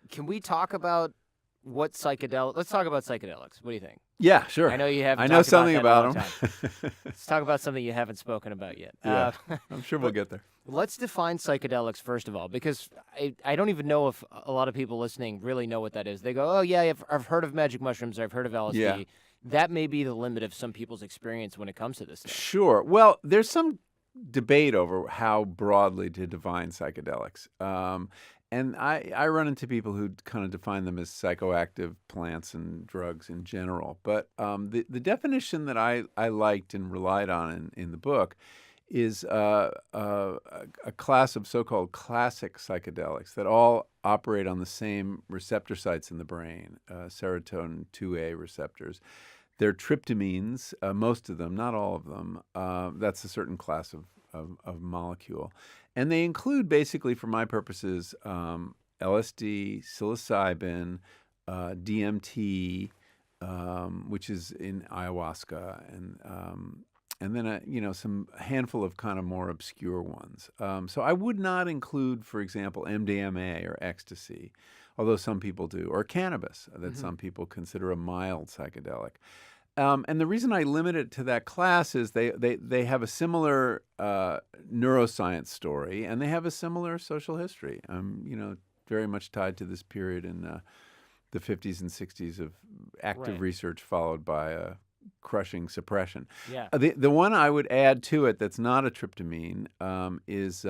can we talk about what psychedelic? Let's talk about psychedelics. What do you think? Yeah, sure. I know you haven't. I know something about them. Let's talk about something you haven't spoken about yet. Yeah, I'm sure we'll get there. Let's define psychedelics first of all, because I don't even know if a lot of people listening really know what that is. They go, oh yeah, I've heard of magic mushrooms, or I've heard of LSD. Yeah. That may be the limit of some people's experience when it comes to this stuff. Sure. Well, there's some debate over how broadly to define psychedelics. And I run into people who kind of define them as psychoactive plants and drugs in general. But the definition that I liked and relied on in the book is a class of so-called classic psychedelics that all operate on the same receptor sites in the brain, serotonin 2A receptors. They're tryptamines, most of them, not all of them. That's a certain class of molecule. And they include, basically, for my purposes, LSD, psilocybin, DMT, which is in ayahuasca, and then some handful of kind of more obscure ones. So I would not include, for example, MDMA or ecstasy, although some people do, or cannabis that some people consider a mild psychedelic. And the reason I limit it to that class is they have a similar neuroscience story, and they have a similar social history. Very much tied to this period in the 50s and 60s of active research followed by crushing suppression. Yeah. The one I would add to it that's not a tryptamine is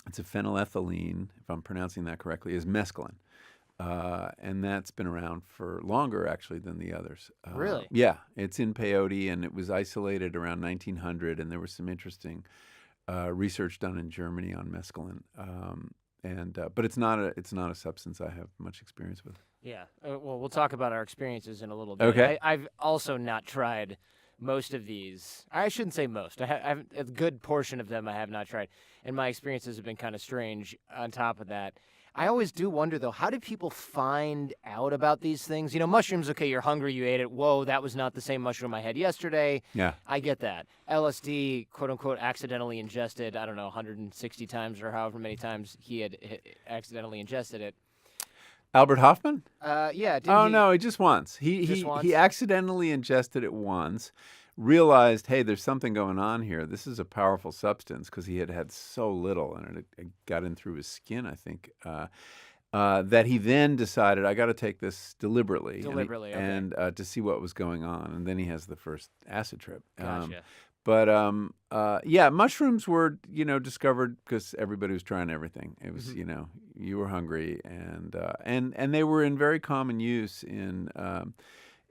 it's a phenylethylamine, if I'm pronouncing that correctly, is mescaline. And that's been around for longer, actually, than the others. Really? Yeah. It's in peyote, and it was isolated around 1900, and there was some interesting research done in Germany on mescaline. But it's not a substance I have much experience with. Yeah. Well, we'll talk about our experiences in a little bit. Okay. I've also not tried most of these. I shouldn't say most. I have a good portion of them I have not tried, and my experiences have been kind of strange on top of that. I always do wonder, though, how do people find out about these things? Mushrooms, okay, you're hungry, you ate it. Whoa, that was not the same mushroom I had yesterday. Yeah. I get that. LSD, quote-unquote, accidentally ingested, 160 times or however many times he had accidentally ingested it. Albert Hoffman? Yeah. No, just once. He accidentally ingested it once, realized, hey, there's something going on here. This is a powerful substance, because he had so little, and it got in through his skin, I think, that he then decided, I got to take this deliberately. And to see what was going on. And then he has the first acid trip. Gotcha. Mushrooms were, discovered because everybody was trying everything. It was, you were hungry, and they were in very common use in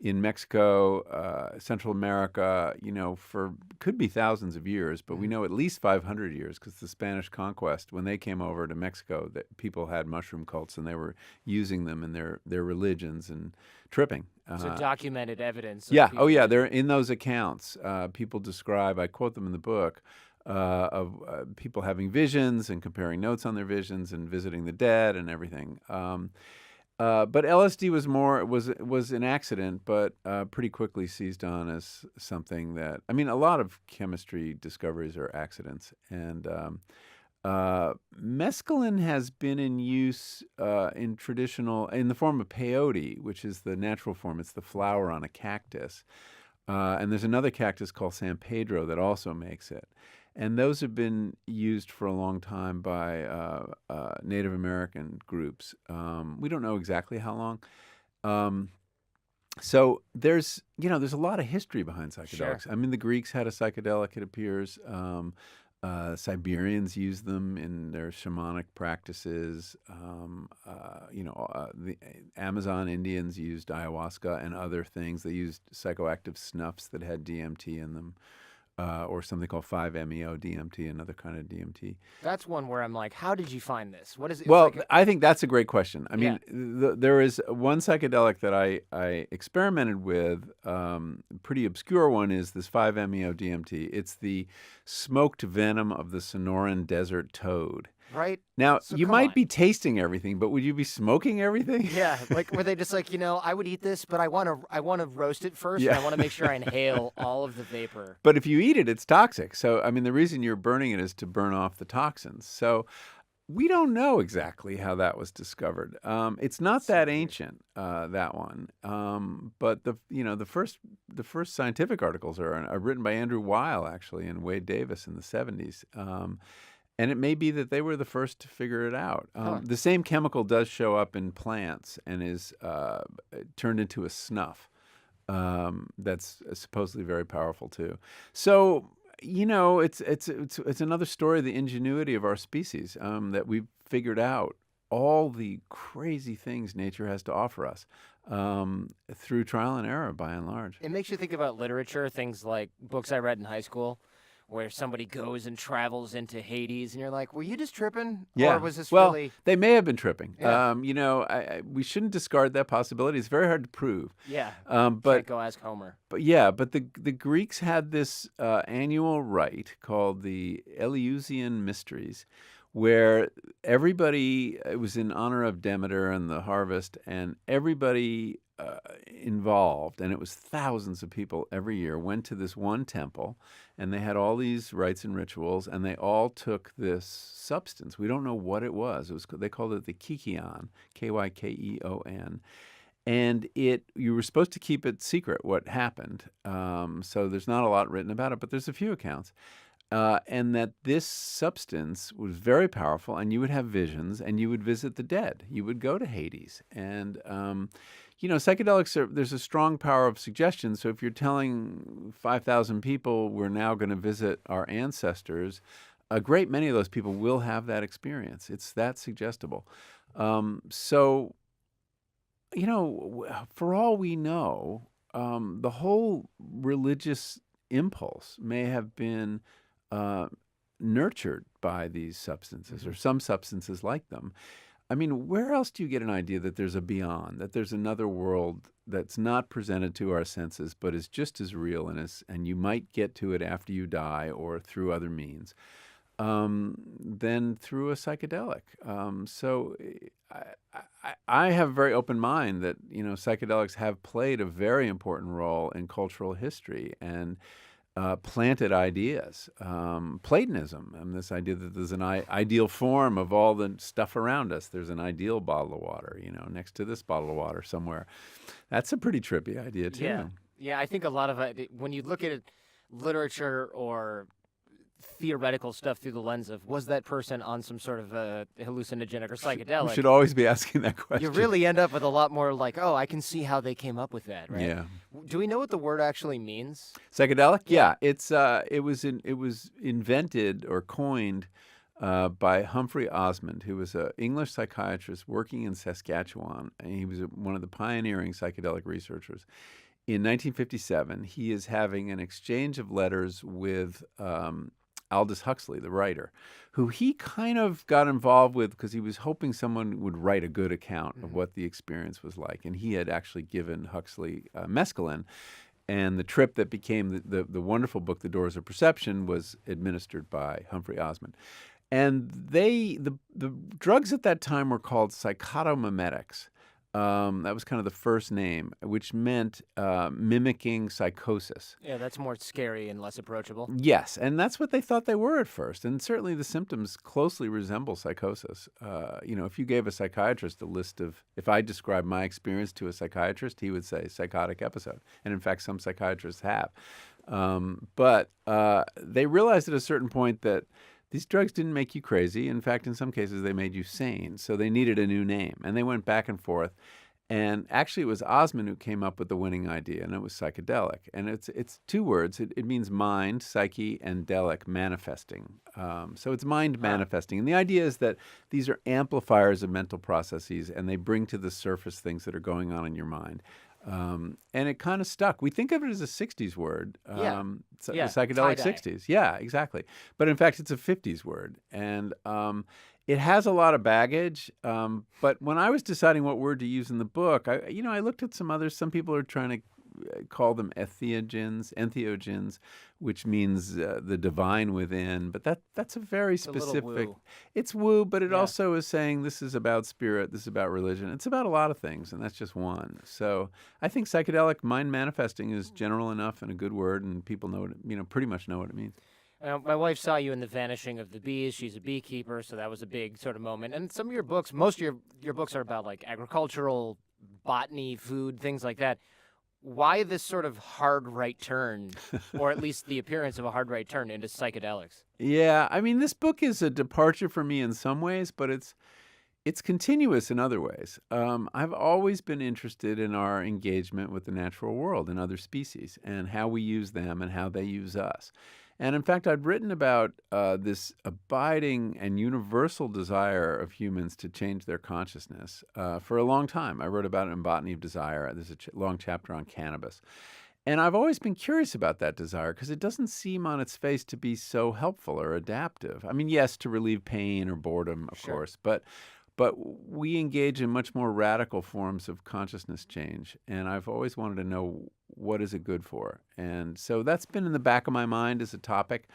Mexico, Central America, for could be thousands of years, but we know at least 500 years, because the Spanish conquest, when they came over to Mexico, that people had mushroom cults, and they were using them in their religions and tripping. So documented evidence. Yeah. Oh, yeah. They're in those accounts. People describe, I quote them in the book, of people having visions and comparing notes on their visions and visiting the dead and everything. But LSD was an accident, but pretty quickly seized on as something that, a lot of chemistry discoveries are accidents. And mescaline has been in use in the form of peyote, which is the natural form. It's the flower on a cactus. And there's another cactus called San Pedro that also makes it. And those have been used for a long time by Native American groups. We don't know exactly how long. So there's a lot of history behind psychedelics. Sure. The Greeks had a psychedelic, it appears. Siberians used them in their shamanic practices. The Amazon Indians used ayahuasca and other things. They used psychoactive snuffs that had DMT in them. Or something called 5-MeO DMT, another kind of DMT. That's one where I'm like, how did you find this? What is it? Well, I think that's a great question. There is one psychedelic that I experimented with, pretty obscure one, is this 5-MeO DMT. It's the smoked venom of the Sonoran desert toad. Right? Now, So you come might on. be tasting everything, but would you be smoking everything? Yeah, were they just like, I would eat this, but I want to roast it first, Yeah. and I want to make sure I inhale all of the vapor. But if you eat it, it's toxic. So, the reason you're burning it is to burn off the toxins. So, We don't know exactly how that was discovered. It's not that ancient, that one. But the first scientific articles are written by Andrew Weil actually and Wade Davis in the 70s. And it may be that they were the first to figure it out. The same chemical does show up in plants and is turned into a snuff that's supposedly very powerful too. So it's another story of the ingenuity of our species, that we've figured out all the crazy things nature has to offer us through trial and error, by and large. It makes you think about literature, things like books I read in high school, where somebody goes and travels into Hades, and you're like, were you just tripping? Yeah. Or was this well, really... they may have been tripping. Yeah. We shouldn't discard that possibility. It's very hard to prove. Yeah. But Can't go ask Homer. But the Greeks had this annual rite called the Eleusinian Mysteries, where everybody, it was in honor of Demeter and the harvest, and everybody involved, and it was thousands of people every year, went to this one temple, and they had all these rites and rituals, and they all took this substance. We don't know what it was. They called it the kykeon, Kykeon. And you were supposed to keep it secret what happened. So there's not a lot written about it, but there's a few accounts. And that this substance was very powerful, and you would have visions, and you would visit the dead. You would go to Hades. And, psychedelics there's a strong power of suggestion. So if you're telling 5,000 people we're now going to visit our ancestors, a great many of those people will have that experience. It's that suggestible. For all we know, the whole religious impulse may have been nurtured by these substances, or some substances like them. I mean, where else do you get an idea that there's a beyond, that there's another world that's not presented to our senses, but is just as real and you might get to it after you die or through other means, than through a psychedelic? I have a very open mind that psychedelics have played a very important role in cultural history and planted ideas. Platonism, and this idea that there's an ideal form of all the stuff around us. There's an ideal bottle of water, next to this bottle of water somewhere. That's a pretty trippy idea too. Yeah. I think a lot of it, when you look at literature or theoretical stuff through the lens of, was that person on some sort of hallucinogenic or psychedelic? We should always be asking that question. You really end up with a lot more like, oh, I can see how they came up with that, right? Yeah. Do we know what the word actually means? Psychedelic? Yeah. It was invented or coined by Humphrey Osmond, who was an English psychiatrist working in Saskatchewan, and he was one of the pioneering psychedelic researchers. In 1957, he is having an exchange of letters with Aldous Huxley, the writer, who he kind of got involved with because he was hoping someone would write a good account of what the experience was like. And he had actually given Huxley mescaline. And the trip that became the wonderful book, The Doors of Perception, was administered by Humphrey Osmond. And the drugs at that time were called psychotomimetics. That was kind of the first name, which meant mimicking psychosis. Yeah, that's more scary and less approachable. Yes, and that's what they thought they were at first. And certainly the symptoms closely resemble psychosis. If you gave a psychiatrist a list of, if I described my experience to a psychiatrist, he would say psychotic episode. And in fact, some psychiatrists have. But they realized at a certain point that these drugs didn't make you crazy. In fact, in some cases, they made you sane. So they needed a new name. And they went back and forth. And actually, it was Osmond who came up with the winning idea, and it was psychedelic. And it's two words. It means mind, psyche, and delic, manifesting. So it's mind manifesting. And the idea is that these are amplifiers of mental processes, and they bring to the surface things that are going on in your mind. And it kind of stuck. We think of it as a 60s word. The psychedelic tie-dye. 60s. Yeah, exactly. But in fact, it's a 50s word. And it has a lot of baggage. But when I was deciding what word to use in the book, I looked at some others. Some people are trying to call them entheogens, which means the divine within. But that's a very specific. Woo. It's woo, but it also is saying this is about spirit, this is about religion. It's about a lot of things, and that's just one. So I think psychedelic mind manifesting is general enough and a good word, and people know pretty much know what it means. My wife saw you in The Vanishing of the Bees. She's a beekeeper, so that was a big sort of moment. And some of your books, most of your books are about like agricultural, botany, food, things like that. Why this sort of hard right turn, or at least the appearance of a hard right turn into psychedelics? Yeah, I mean, this book is a departure for me in some ways, but it's continuous in other ways. I've always been interested in our engagement with the natural world and other species and how we use them and how they use us. And in fact, I'd written about this abiding and universal desire of humans to change their consciousness for a long time. I wrote about it in Botany of Desire. There's a long chapter on cannabis. And I've always been curious about that desire because it doesn't seem on its face to be so helpful or adaptive. I mean, yes, to relieve pain or boredom, of course, but we engage in much more radical forms of consciousness change, and I've always wanted to know what is it good for. And so that's been in the back of my mind as a topic.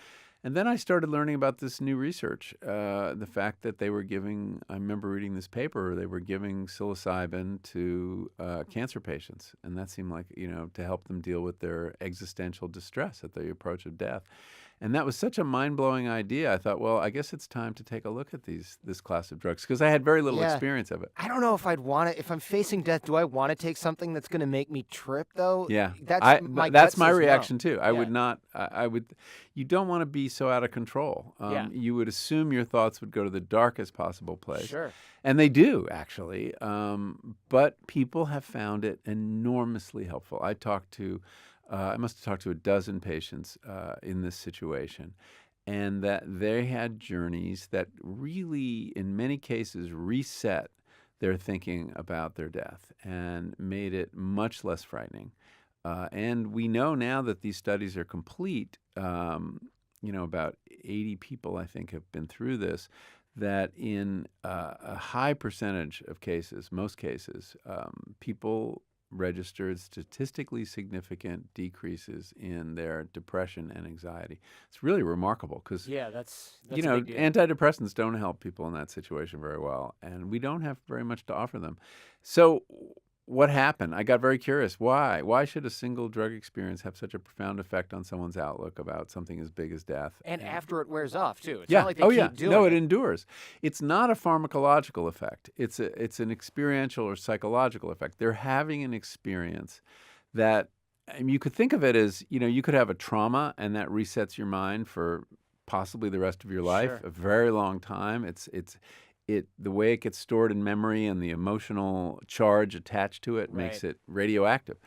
And then I started learning about this new research, the fact that they were giving, I remember reading this paper, they were giving psilocybin to cancer patients. And that seemed like, to help them deal with their existential distress at the approach of death. And that was such a mind-blowing idea. I thought, well, I guess it's time to take a look at this class of drugs because I had very little experience of it. I don't know if I'd want to. If I'm facing death, do I want to take something that's going to make me trip, though? Yeah, That's my reaction too. I Yeah. would not. I would. You don't want to be so out of control. You would assume your thoughts would go to the darkest possible place. Sure. And they do, actually. But people have found it enormously helpful. I must have talked to a dozen patients in this situation, and that they had journeys that really, in many cases, reset their thinking about their death and made it much less frightening. And we know now that these studies are complete. About 80 people, I think, have been through this, that in a high percentage of cases, most cases, people registered statistically significant decreases in their depression and anxiety. It's really remarkable because, that's a big deal. antidepressants don't help people in that situation very well, and we don't have very much to offer them. So what happened? I got very curious. Why? Why should a single drug experience have such a profound effect on someone's outlook about something as big as death? And after it wears off, too. It's Yeah. not like they keep doing No, it it. endures. It's not a pharmacological effect. It's an experiential or psychological effect. They're having an experience that, you could think of it as, you could have a trauma and that resets your mind for possibly the rest of your life, Sure. a very long time. The way it gets stored in memory and the emotional charge attached to it makes it radioactive.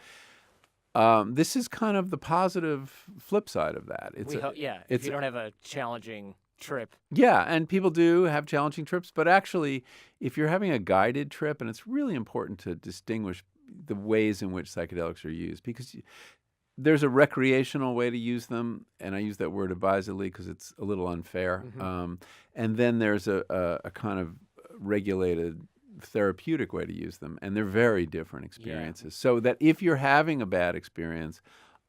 This is kind of the positive flip side of that. If you don't have a challenging trip. Yeah, and people do have challenging trips, but actually, if you're having a guided trip, and it's really important to distinguish the ways in which psychedelics are used, because there's a recreational way to use them, and I use that word advisedly because it's a little unfair. Mm-hmm. And then there's a kind of regulated therapeutic way to use them, and they're very different experiences. So that if you're having a bad experience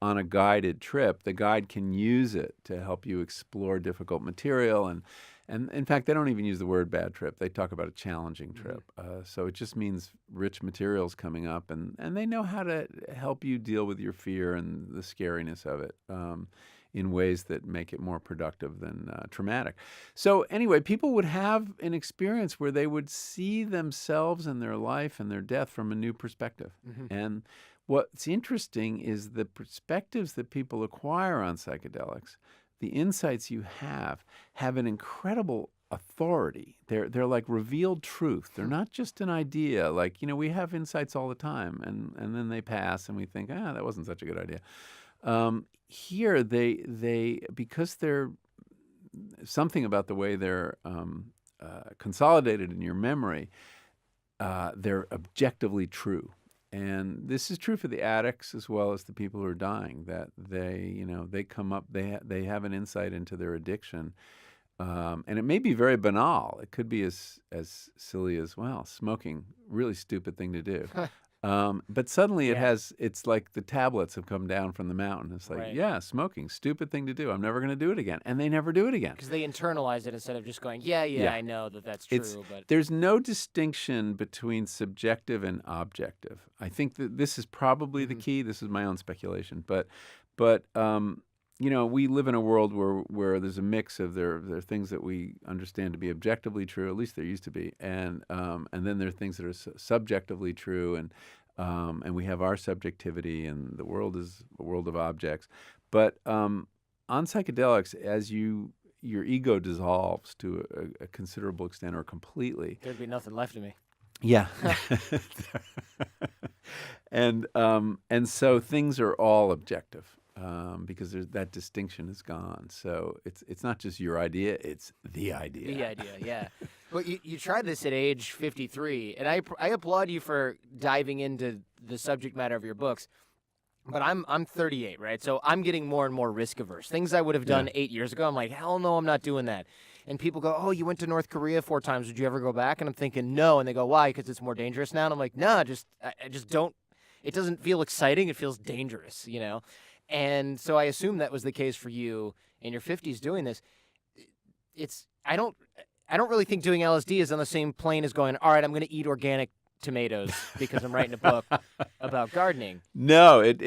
on a guided trip, the guide can use it to help you explore difficult material. And in fact, they don't even use the word bad trip. They talk about a challenging trip. So it just means rich materials coming up, and they know how to help you deal with your fear and the scariness of it in ways that make it more productive than traumatic. So anyway, people would have an experience where they would see themselves and their life and their death from a new perspective. Mm-hmm. And what's interesting is the perspectives that people acquire on psychedelics, the insights you have an incredible authority. They're like revealed truth. They're not just an idea. Like, we have insights all the time, and then they pass, and we think, that wasn't such a good idea. Here, they because they're something about the way they're consolidated in your memory, they're objectively true. And this is true for the addicts as well as the people who are dying, that they come up, they have an insight into their addiction. And it may be very banal. It could be as silly as, smoking, really stupid thing to do. But suddenly it's like the tablets have come down from the mountain. It's like, smoking, stupid thing to do. I'm never going to do it again. And they never do it again. Because they internalize it instead of just going, I know that's true. But there's no distinction between subjective and objective. I think that this is probably the key. This is my own speculation. But we live in a world where there's a mix of there are things that we understand to be objectively true, at least there used to be, and then there are things that are subjectively true, and we have our subjectivity, and the world is a world of objects. But on psychedelics, as your ego dissolves to a considerable extent or completely, There'd be nothing left of me. yeah. And so things are all objective, because that distinction is gone. So it's not just your idea; it's the idea. The idea, yeah. But you tried this at age 53, and I applaud you for diving into the subject matter of your books. But I'm 38, right? So I'm getting more and more risk averse. Things I would have done 8 years ago, I'm like, hell no, I'm not doing that. And people go, oh, you went to North Korea 4 times. Would you ever go back? And I'm thinking, no. And they go, why? Because it's more dangerous now. And I'm like, nah, I just don't. It doesn't feel exciting. It feels dangerous, And so I assume that was the case for you in your 50s doing this. I don't really think doing LSD is on the same plane as going, all right, I'm going to eat organic tomatoes because I'm writing a book about gardening. No, it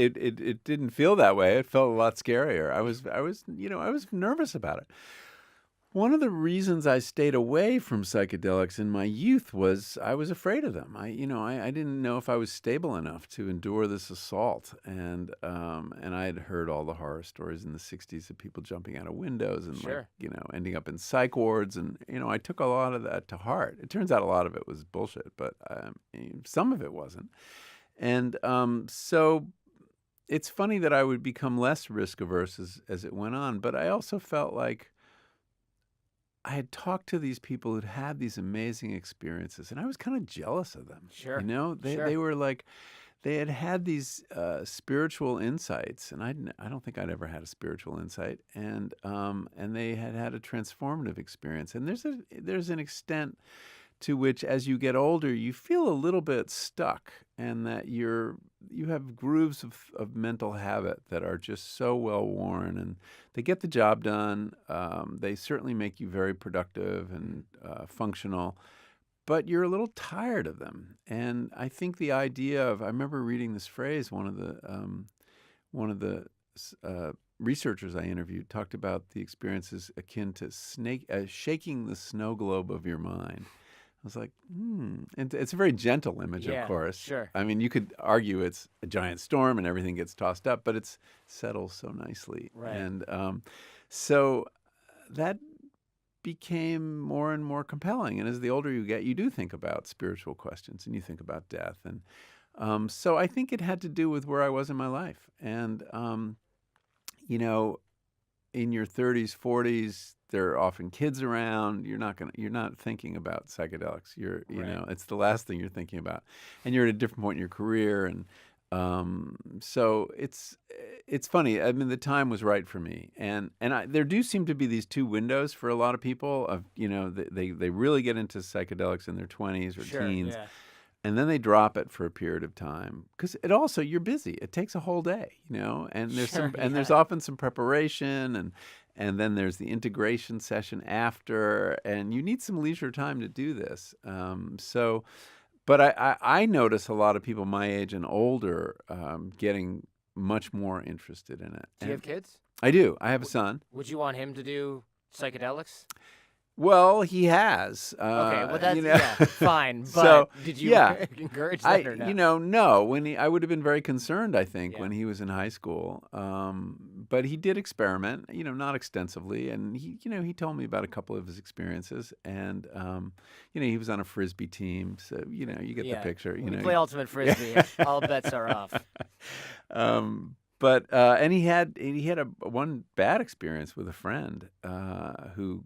didn't feel that way. It felt a lot scarier. I was nervous about it. One of the reasons I stayed away from psychedelics in my youth was I was afraid of them. I didn't know if I was stable enough to endure this assault, and I had heard all the horror stories in the '60s of people jumping out of windows and ending up in psych wards, and I took a lot of that to heart. It turns out a lot of it was bullshit, but some of it wasn't, and so. It's funny that I would become less risk averse as it went on, but I also felt like I had talked to these people who'd had these amazing experiences, and I was kind of jealous of them. Sure. They were like, they had these spiritual insights, and I don't think I'd ever had a spiritual insight, and they had a transformative experience. And there's an extent to which, as you get older, you feel a little bit stuck, and that you have grooves of mental habit that are just so well worn, and they get the job done. They certainly make you very productive and functional, but you're a little tired of them. And I think the idea of, I remember reading this phrase, one of the researchers I interviewed talked about the experiences akin to shaking the snow globe of your mind. I was like, And it's a very gentle image, of course. Sure. I mean, you could argue it's a giant storm and everything gets tossed up, but it settles so nicely. Right. And so that became more and more compelling. And as the older you get, you do think about spiritual questions, and you think about death. And so I think it had to do with where I was in my life. And, in your 30s, 40s, there are often kids around. You're not thinking about psychedelics. It's the last thing you're thinking about, and you're at a different point in your career. And so it's funny. I mean, the time was right for me, and there do seem to be these two windows for a lot of people. Of they really get into psychedelics in their 20s or teens. Yeah. And then they drop it for a period of time, because you're busy. It takes a whole day, and there's often some preparation, and then there's the integration session after, and you need some leisure time to do this. But I notice a lot of people my age and older getting much more interested in it. Do you have kids? I do. I have a son. Would you want him to do psychedelics? Well, he has. Okay, well that's fine. But So, did you encourage that or not? No. I would have been very concerned, I think, when he was in high school. But he did experiment, not extensively, and he told me about a couple of his experiences, and he was on a frisbee team, so you get the picture. When you play ultimate frisbee, all bets are off. But and he had one bad experience with a friend who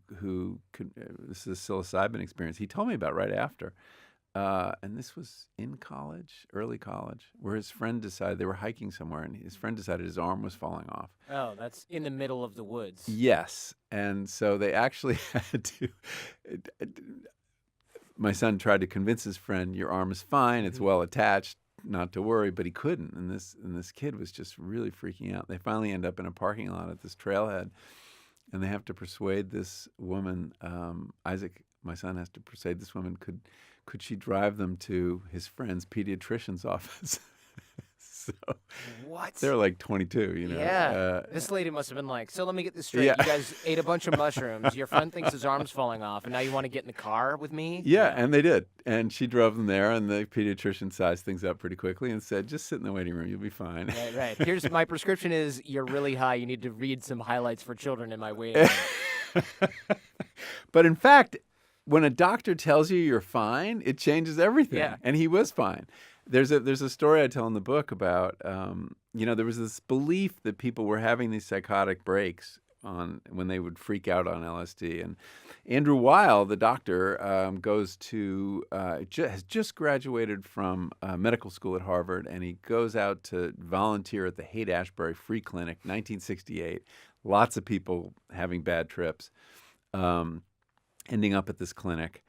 this is a psilocybin experience. He told me about right after, and this was in college, early college, where his friend decided they were hiking somewhere, and his friend decided his arm was falling off. Oh, that's in the middle of the woods. Yes, and so they actually had to. My son tried to convince his friend, "Your arm is fine; it's well attached. Not to worry," but he couldn't, and this kid was just really freaking out. They finally end up in a parking lot at this trailhead, and they have to persuade this woman. Isaac, my son, has to persuade this woman. Could she drive them to his friend's pediatrician's office? So What? they're like 22, you know. Yeah. This lady must have been like, so let me get this straight. Yeah. You guys ate a bunch of mushrooms. Your friend thinks his arm's falling off, and now you want to get in the car with me? Yeah, and they did. And she drove them there, and the pediatrician sized things up pretty quickly and said, just sit in the waiting room. You'll be fine. Right, right. Here's my prescription is you're really high. You need to read some highlights for children in my waiting room. But in fact, when a doctor tells you you're fine, it changes everything. Yeah. And he was fine. There's a story I tell in the book about, there was this belief that people were having these psychotic breaks when they would freak out on LSD. And Andrew Weil, the doctor, has just graduated from medical school at Harvard, and he goes out to volunteer at the Haight-Ashbury Free Clinic, 1968. Lots of people having bad trips, ending up at this clinic.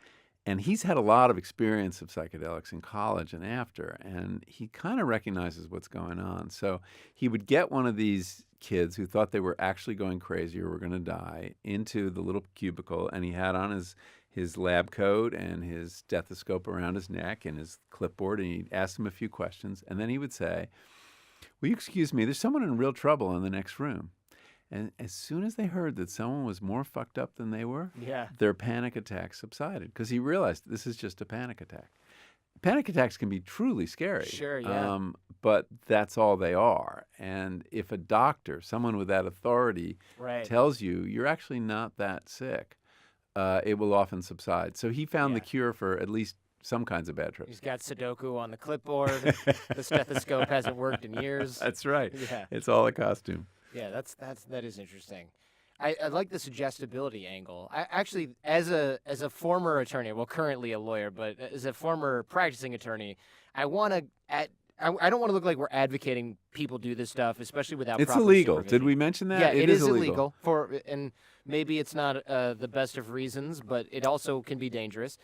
And he's had a lot of experience of psychedelics in college and after, and he kind of recognizes what's going on. So he would get one of these kids who thought they were actually going crazy or were going to die into the little cubicle, and he had on his lab coat and his stethoscope around his neck and his clipboard, and he'd ask them a few questions, and then he would say, "Will you excuse me, there's someone in real trouble in the next room." And as soon as they heard that someone was more fucked up than they were, their panic attack subsided, because he realized this is just a panic attack. Panic attacks can be truly scary. Sure, yeah. But that's all they are. And if a doctor, someone with that authority, tells you you're actually not that sick, it will often subside. So he found the cure for at least some kinds of bad trips. He's got Sudoku on the clipboard. The stethoscope hasn't worked in years. That's right. Yeah. It's all a costume. Yeah, that is interesting. I like the suggestibility angle. I actually, as a former attorney, well, currently a lawyer, but as a former practicing attorney, I don't want to look like we're advocating people do this stuff, especially without It's proper illegal. supervision. Did we mention that? Yeah, it is illegal. And maybe it's not the best of reasons, but it also can be dangerous.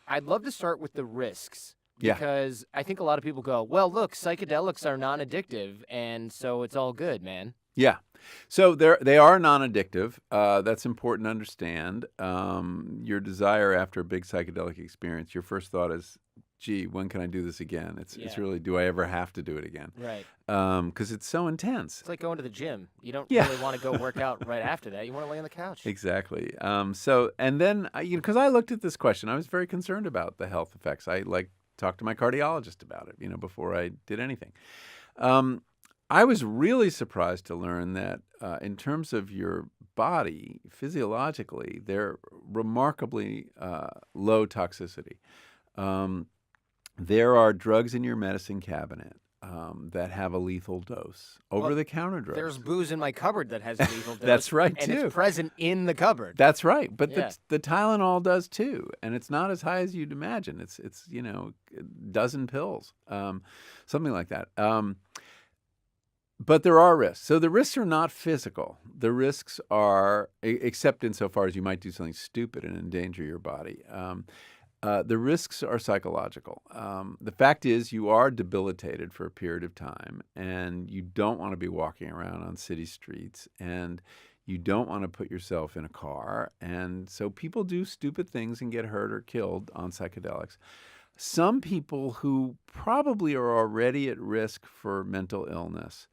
I'd love to start with the risks. Yeah. Because I think a lot of people go, well, look, psychedelics are non-addictive, and so it's all good, man. Yeah. So they are non-addictive. That's important to understand. Your desire after a big psychedelic experience, your first thought is, gee, when can I do this again? It's really, do I ever have to do it again? Right. Because it's so intense. It's like going to the gym. You don't really want to go work out right after that. You want to lay on the couch. Exactly. And then, because I looked at this question, I was very concerned about the health effects. I talked to my cardiologist about it, before I did anything. I was really surprised to learn that in terms of your body, physiologically, they're remarkably low toxicity. There are drugs in your medicine cabinet that have a lethal dose, over-the-counter drugs. There's booze in my cupboard that has a lethal dose. That's right, and too. It's present in the cupboard. That's right. But the Tylenol does, too. And it's not as high as you'd imagine. It's a dozen pills, something like that. But there are risks. So the risks are not physical. The risks are, except insofar as you might do something stupid and endanger your body. The risks are psychological. The fact is you are debilitated for a period of time, and you don't want to be walking around on city streets, and you don't want to put yourself in a car. And so people do stupid things and get hurt or killed on psychedelics. Some people who probably are already at risk for mental illness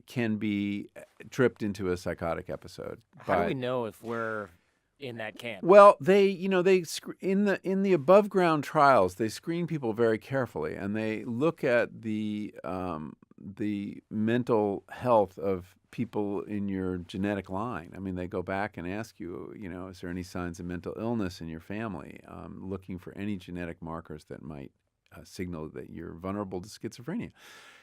can be tripped into a psychotic episode. How do we know if we're in that camp? Well, in the above ground trials, they screen people very carefully, and they look at the mental health of people in your genetic line. I mean, they go back and ask you, is there any signs of mental illness in your family? Looking for any genetic markers that might signal that you're vulnerable to schizophrenia.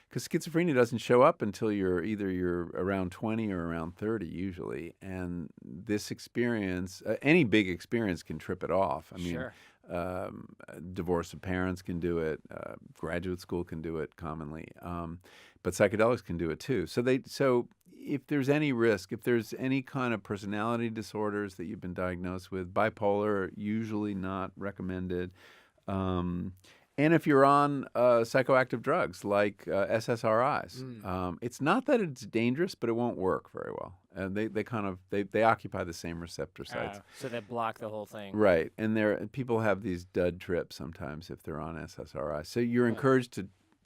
Because schizophrenia doesn't show up until you're around 20 or around 30 usually. And this experience, any big experience can trip it off. I mean, divorce of parents can do it. Graduate school can do it commonly. But psychedelics can do it too. So if there's any risk, if there's any kind of personality disorders that you've been diagnosed with, bipolar, usually not recommended. And if you're on psychoactive drugs like SSRIs, it's not that it's dangerous, but it won't work very well. And they occupy the same receptor sites. So they block the whole thing. Right. And people have these dud trips sometimes if they're on SSRIs. So you're encouraged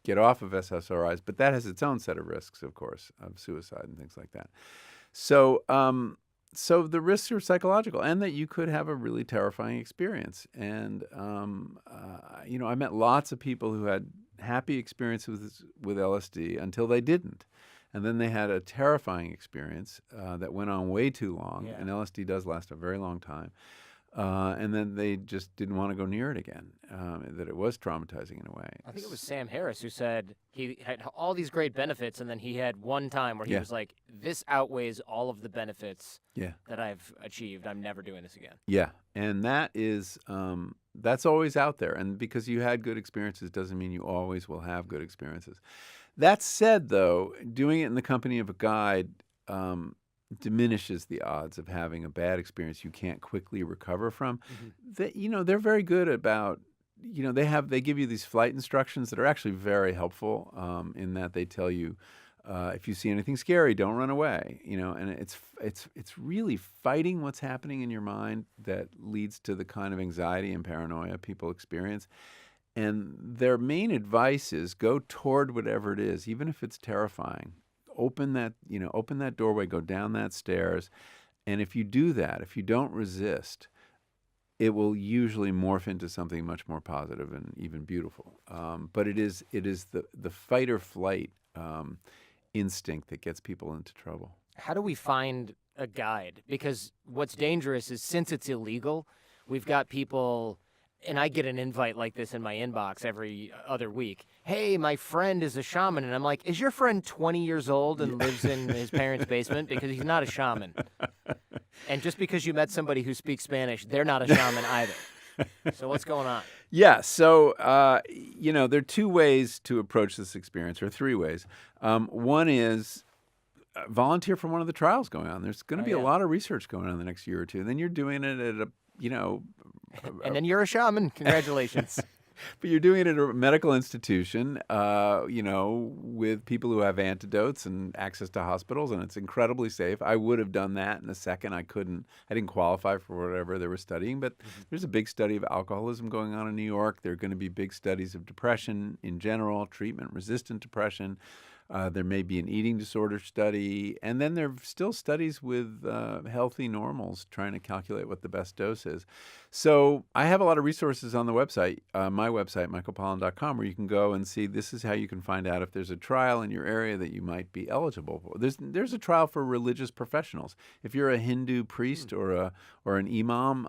get off of SSRIs, but that has its own set of risks, of course, of suicide and things like that. So, so the risks are psychological, and that you could have a really terrifying experience. And I met lots of people who had happy experiences with LSD until they didn't, and then they had a terrifying experience that went on way too long. Yeah. And LSD does last a very long time. And then they just didn't want to go near it again, that it was traumatizing in a way. I think it was Sam Harris who said he had all these great benefits, and then he had one time where he Yeah. was like, this outweighs all of the benefits Yeah. that I've achieved. I'm never doing this again. Yeah, and that is that's always out there. And because you had good experiences doesn't mean you always will have good experiences. That said, though, doing it in the company of a guide diminishes the odds of having a bad experience you can't quickly recover from. They're very good about, they give you these flight instructions that are actually very helpful in that they tell you, if you see anything scary, don't run away. And it's really fighting what's happening in your mind that leads to the kind of anxiety and paranoia people experience. And their main advice is go toward whatever it is, even if it's terrifying. Open that doorway, go down that stairs. And if you do that, if you don't resist, it will usually morph into something much more positive and even beautiful. But it is the fight or flight instinct that gets people into trouble. How do we find a guide? Because what's dangerous is, since it's illegal, we've got people, and I get an invite like this in my inbox every other week. Hey, my friend is a shaman. And I'm like, is your friend 20 years old and lives in his parents' basement? Because he's not a shaman. And just because you met somebody who speaks Spanish, they're not a shaman either. So what's going on? Yeah, so, there are two ways to approach this experience, or three ways. One is volunteer for one of the trials going on. There's going to be a lot of research going on in the next year or two. And then you're doing it at and then you're a shaman. Congratulations. But you're doing it at a medical institution, with people who have antidotes and access to hospitals, and it's incredibly safe. I would have done that in a second. I didn't qualify for whatever they were studying, but there's a big study of alcoholism going on in New York. There are going to be big studies of depression in general, treatment-resistant depression. There may be an eating disorder study, and then there are still studies with healthy normals trying to calculate what the best dose is. So I have a lot of resources on the website, my website, michaelpollan.com, where you can go and see this is how you can find out if there's a trial in your area that you might be eligible for. There's a trial for religious professionals. If you're a Hindu priest or an imam,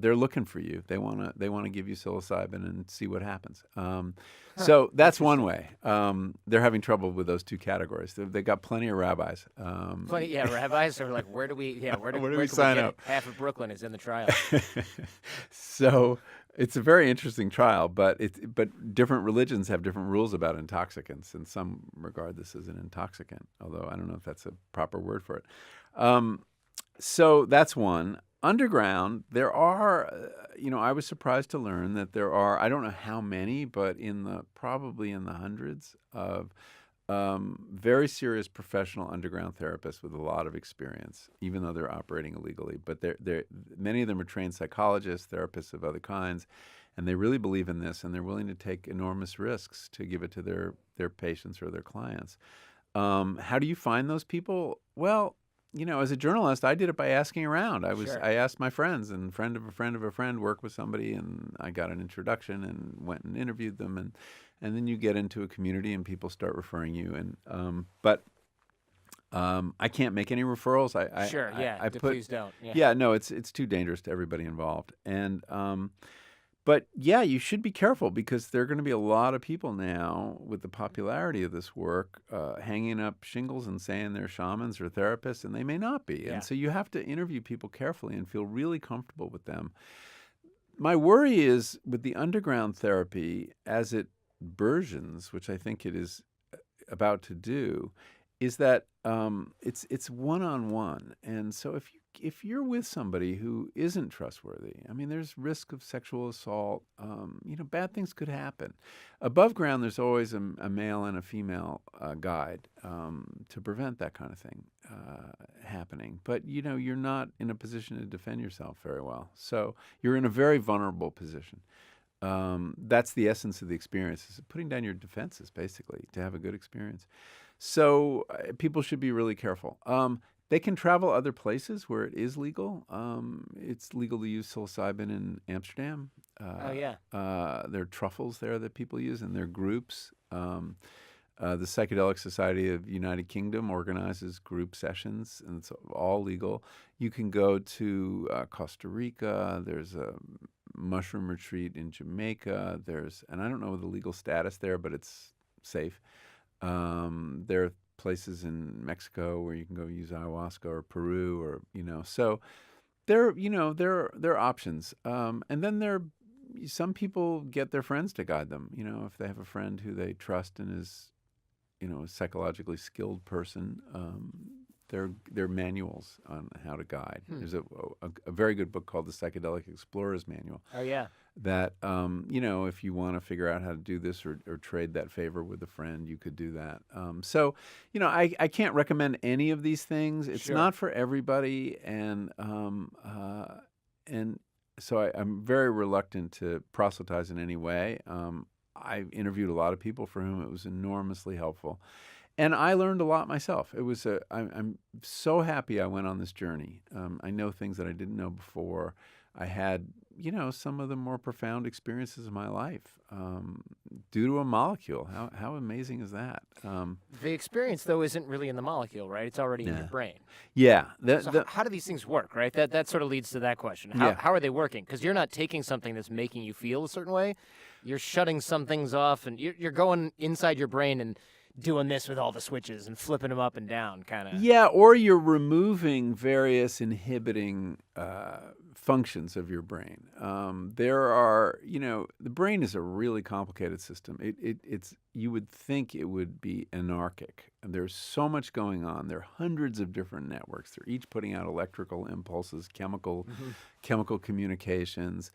they're looking for you. They want to give you psilocybin and see what happens. So that's one way. They're having trouble with those two categories. They got plenty of rabbis. Rabbis are like, where do we sign up? Half of Brooklyn is in the trial. So it's a very interesting trial, but different religions have different rules about intoxicants. In some regard, this is an intoxicant, although I don't know if that's a proper word for it. So that's one. Underground, there are, I was surprised to learn that there are, I don't know how many, but probably in the hundreds of very serious professional underground therapists with a lot of experience, even though they're operating illegally. But many of them are trained psychologists, therapists of other kinds, and they really believe in this, and they're willing to take enormous risks to give it to their patients or their clients. How do you find those people? Well, as a journalist, I did it by asking around. I asked my friends, and friend of a friend of a friend worked with somebody, and I got an introduction and went and interviewed them, and then you get into a community and people start referring you. And but I can't make any referrals. Please don't. No, it's too dangerous to everybody involved. And but yeah, you should be careful, because there are going to be a lot of people now with the popularity of this work hanging up shingles and saying they're shamans or therapists, and they may not be. And so you have to interview people carefully and feel really comfortable with them. My worry is with the underground therapy, as it burgeons, which I think it is about to do, is that it's one-on-one. And so if you're with somebody who isn't trustworthy, I mean, there's risk of sexual assault. Bad things could happen. Above ground, there's always a male and a female guide to prevent that kind of thing happening. But, you're not in a position to defend yourself very well. So you're in a very vulnerable position. That's the essence of the experience, is putting down your defenses, basically, to have a good experience. So people should be really careful. They can travel other places where it is legal. It's legal to use psilocybin in Amsterdam. Oh yeah. There are truffles there that people use, and there are groups. The Psychedelic Society of United Kingdom organizes group sessions, and it's all legal. You can go to Costa Rica. There's a mushroom retreat in Jamaica. And I don't know the legal status there, but it's safe. There are places in Mexico where you can go use ayahuasca, or Peru, or So there are options. And then some people get their friends to guide them. If they have a friend who they trust and is a psychologically skilled person, there are manuals on how to guide. There's a very good book called the Psychedelic Explorer's Manual. Oh yeah. That if you want to figure out how to do this or trade that favor with a friend, you could do that. I can't recommend any of these things. It's Sure. not for everybody, and so I'm very reluctant to proselytize in any way. I interviewed a lot of people for whom it was enormously helpful. And I learned a lot myself. I'm so happy I went on this journey. I know things that I didn't know before. I had, some of the more profound experiences of my life due to a molecule. How amazing is that? The experience, though, isn't really in the molecule, right? It's already in your brain. Yeah. So how do these things work, right? That sort of leads to that question. How are they working? Because you're not taking something that's making you feel a certain way. You're shutting some things off, and you're going inside your brain and doing this with all the switches and flipping them up and down, kind of. Yeah, or you're removing various inhibiting functions of your brain. There are, the brain is a really complicated system. You would think it would be anarchic. And there's so much going on. There are hundreds of different networks. They're each putting out electrical impulses, chemical communications.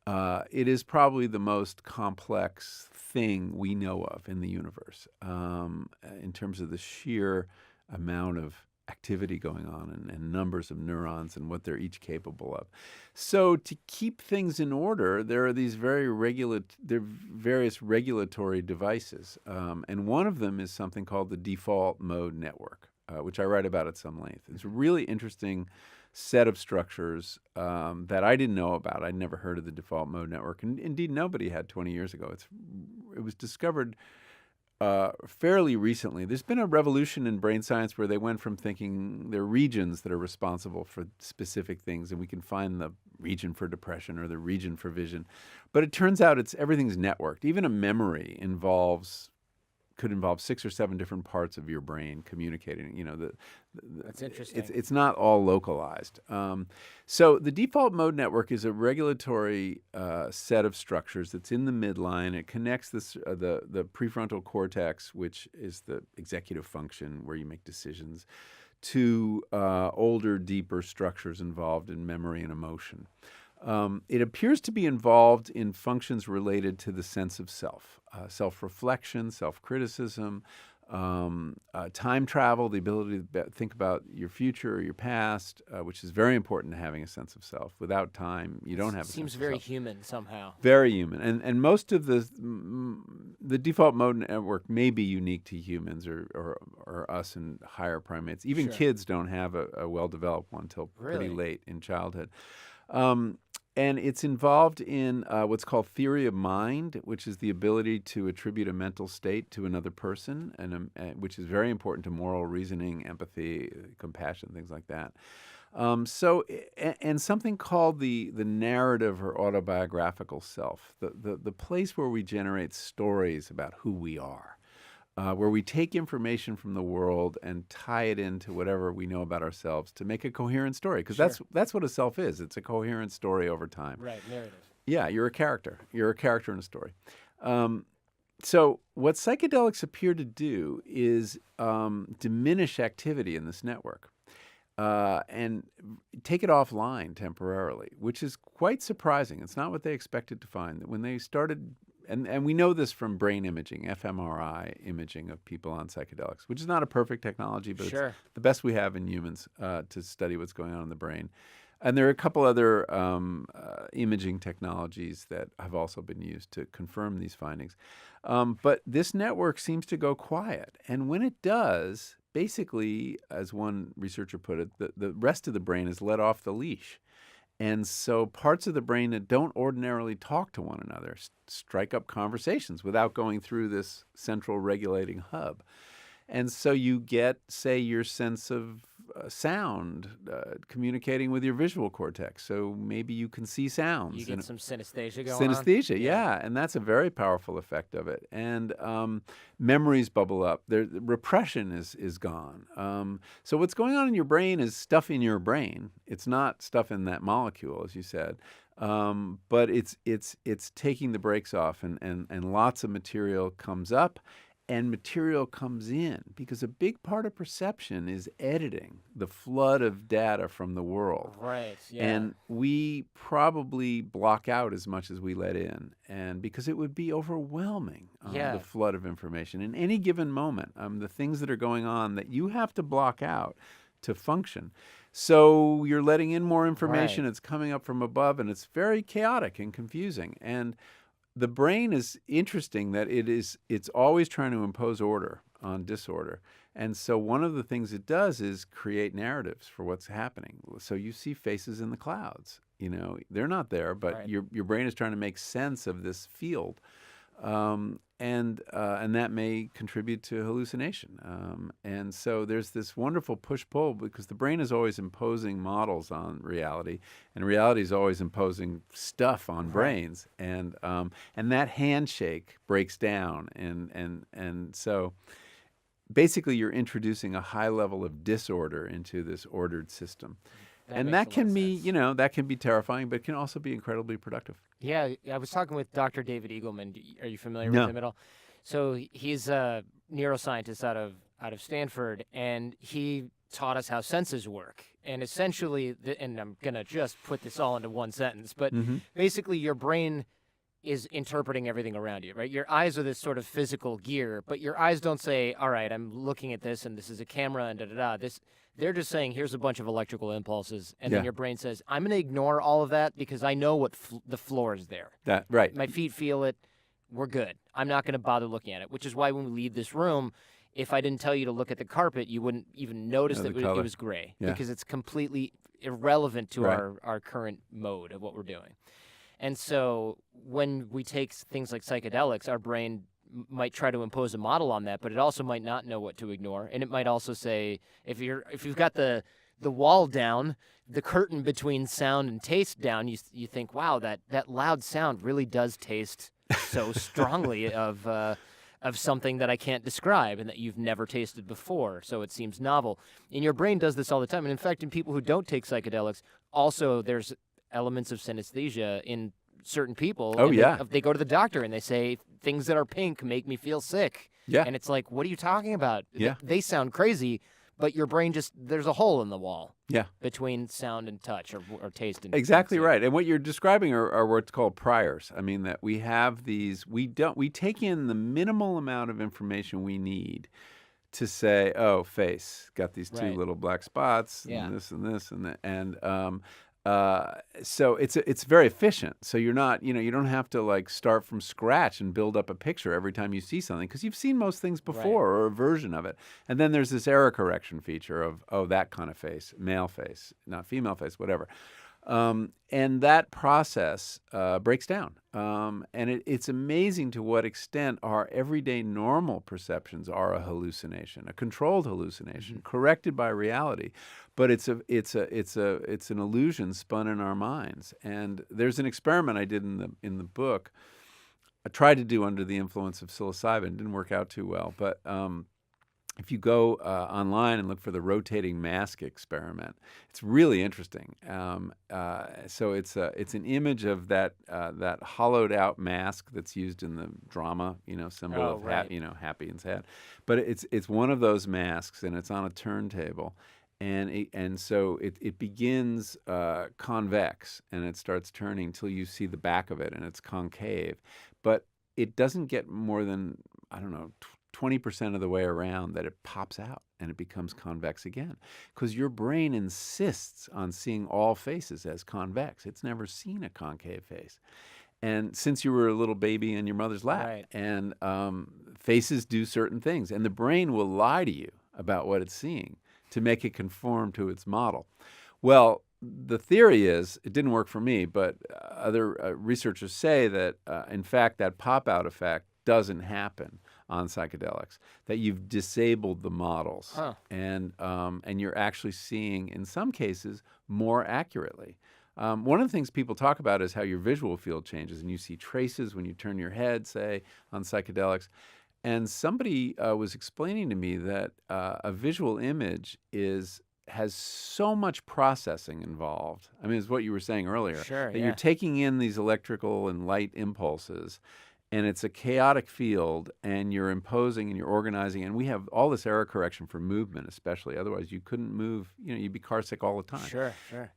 It is probably the most complex thing we know of in the universe in terms of the sheer amount of activity going on and numbers of neurons and what they're each capable of. So to keep things in order, there are these various regulatory devices. And one of them is something called the default mode network, which I write about at some length. It's a really interesting set of structures that I didn't know about. I'd never heard of the default mode network, and indeed nobody had 20 years ago. It was discovered fairly recently. There's been a revolution in brain science where they went from thinking there are regions that are responsible for specific things, and we can find the region for depression or the region for vision. But it turns out everything's networked. Even a memory could involve 6 or 7 different parts of your brain communicating. That's interesting. It's not all localized. So the default mode network is a regulatory set of structures that's in the midline. It connects the prefrontal cortex, which is the executive function where you make decisions, to older, deeper structures involved in memory and emotion. It appears to be involved in functions related to the sense of self, self-reflection, self-criticism, time travel, the ability to think about your future or your past, which is very important to having a sense of self. Without time, you don't have a sense of self. Seems very human somehow. Very human. And most of the default mode network may be unique to humans or us and higher primates. Even kids don't have a well-developed one until pretty late in childhood. And it's involved in what's called theory of mind, which is the ability to attribute a mental state to another person, which is very important to moral reasoning, empathy, compassion, things like that. And something called the narrative or autobiographical self, the place where we generate stories about who we are. Where we take information from the world and tie it into whatever we know about ourselves to make a coherent story. Because that's what a self is. It's a coherent story over time. Right, narrative. Yeah, you're a character. You're a character in a story. So what psychedelics appear to do is diminish activity in this network and take it offline temporarily, which is quite surprising. It's not what they expected to find. When they started... And we know this from brain imaging, fMRI imaging of people on psychedelics, which is not a perfect technology, but it's the best we have in humans to study what's going on in the brain. And there are a couple other imaging technologies that have also been used to confirm these findings. But this network seems to go quiet. And when it does, basically, as one researcher put it, the rest of the brain is let off the leash. And so parts of the brain that don't ordinarily talk to one another strike up conversations without going through this central regulating hub. And so you get, say, your sense of sound communicating with your visual cortex. So maybe you can see sounds. You get some synesthesia going on. Synesthesia, yeah. And that's a very powerful effect of it. And memories bubble up. Repression is gone. So what's going on in your brain is stuff in your brain. It's not stuff in that molecule, as you said. But it's taking the brakes off, and lots of material comes up. And material comes in, because a big part of perception is editing the flood of data from the world. Right, yeah. And we probably block out as much as we let in, and because it would be overwhelming, the flood of information. In any given moment, the things that are going on that you have to block out to function. So you're letting in more information, it's coming up from above, and it's very chaotic and confusing. And the brain is interesting that it's always trying to impose order on disorder. And so one of the things it does is create narratives for what's happening. So you see faces in the clouds. They're not there, but your brain is trying to make sense of this field. And that may contribute to hallucination. And so there's this wonderful push-pull, because the brain is always imposing models on reality, and reality is always imposing stuff on brains. And that handshake breaks down, and so basically you're introducing a high level of disorder into this ordered system. That can be, that can be terrifying, but it can also be incredibly productive. Yeah, I was talking with Dr. David Eagleman. Are you familiar with him at all? So he's a neuroscientist out of Stanford, and he taught us how senses work. And essentially, and I'm going to just put this all into one sentence, but basically your brain is interpreting everything around you, right? Your eyes are this sort of physical gear, but your eyes don't say, all right, I'm looking at this, and this is a camera, and da-da-da. They're just saying, here's a bunch of electrical impulses, and then your brain says, I'm going to ignore all of that because I know what the floor is there. My feet feel it. We're good. I'm not going to bother looking at it, which is why when we leave this room, if I didn't tell you to look at the carpet, you wouldn't even notice that it was gray, because it's completely irrelevant to our current mode of what we're doing. And so when we take things like psychedelics, our brain might try to impose a model on that, but it also might not know what to ignore. And it might also say, if you've got the wall down, the curtain between sound and taste down, you think, wow, that loud sound really does taste so strongly of something that I can't describe and that you've never tasted before, so it seems novel. And your brain does this all the time. And in fact, in people who don't take psychedelics, also there's elements of synesthesia in certain people. They go to the doctor and they say, things that are pink make me feel sick. Yeah. And it's like, what are you talking about? Yeah. They sound crazy, but your brain there's a hole in the wall. Yeah. Between sound and touch or taste and exactly right. And what you're describing are what's called priors. I mean, that we have these, we take in the minimal amount of information we need to say, oh, face, got these two little black spots, and this and this and that. And so it's very efficient. So you're not, you don't have to start from scratch and build up a picture every time you see something, because you've seen most things before or a version of it. And then there's this error correction feature of, oh, that kind of face, male face, not female face, whatever. And that process breaks down. And it's amazing to what extent our everyday normal perceptions are a hallucination, a controlled hallucination, corrected by reality. But it's an illusion spun in our minds. And there's an experiment I did in the book. I tried to do under the influence of psilocybin. Didn't work out too well, but if you go online and look for the rotating mask experiment, it's really interesting. So it's an image of that hollowed out mask that's used in the drama, symbol of happy and sad. But it's one of those masks, and it's on a turntable, and so it begins convex, and it starts turning till you see the back of it, and it's concave, but it doesn't get more than, I don't know, 20% of the way around that it pops out and it becomes convex again. Because your brain insists on seeing all faces as convex. It's never seen a concave face. And since you were a little baby in your mother's lap, Right. and faces do certain things, and the brain will lie to you about what it's seeing to make it conform to its model. Well, the theory is, it didn't work for me, but other researchers say that, in fact, that pop-out effect doesn't happen on psychedelics, that you've disabled the models, and you're actually seeing, in some cases, more accurately. One of the things people talk about is how your visual field changes, and you see traces when you turn your head, say, on psychedelics. And somebody was explaining to me that a visual image has so much processing involved. I mean, it's what you were saying earlier. Sure, that yeah. you're taking in these electrical and light impulses, and it's a chaotic field, and you're imposing and you're organizing. And we have all this error correction for movement, especially. Otherwise, you couldn't move. You'd be car sick all the time. Sure, sure.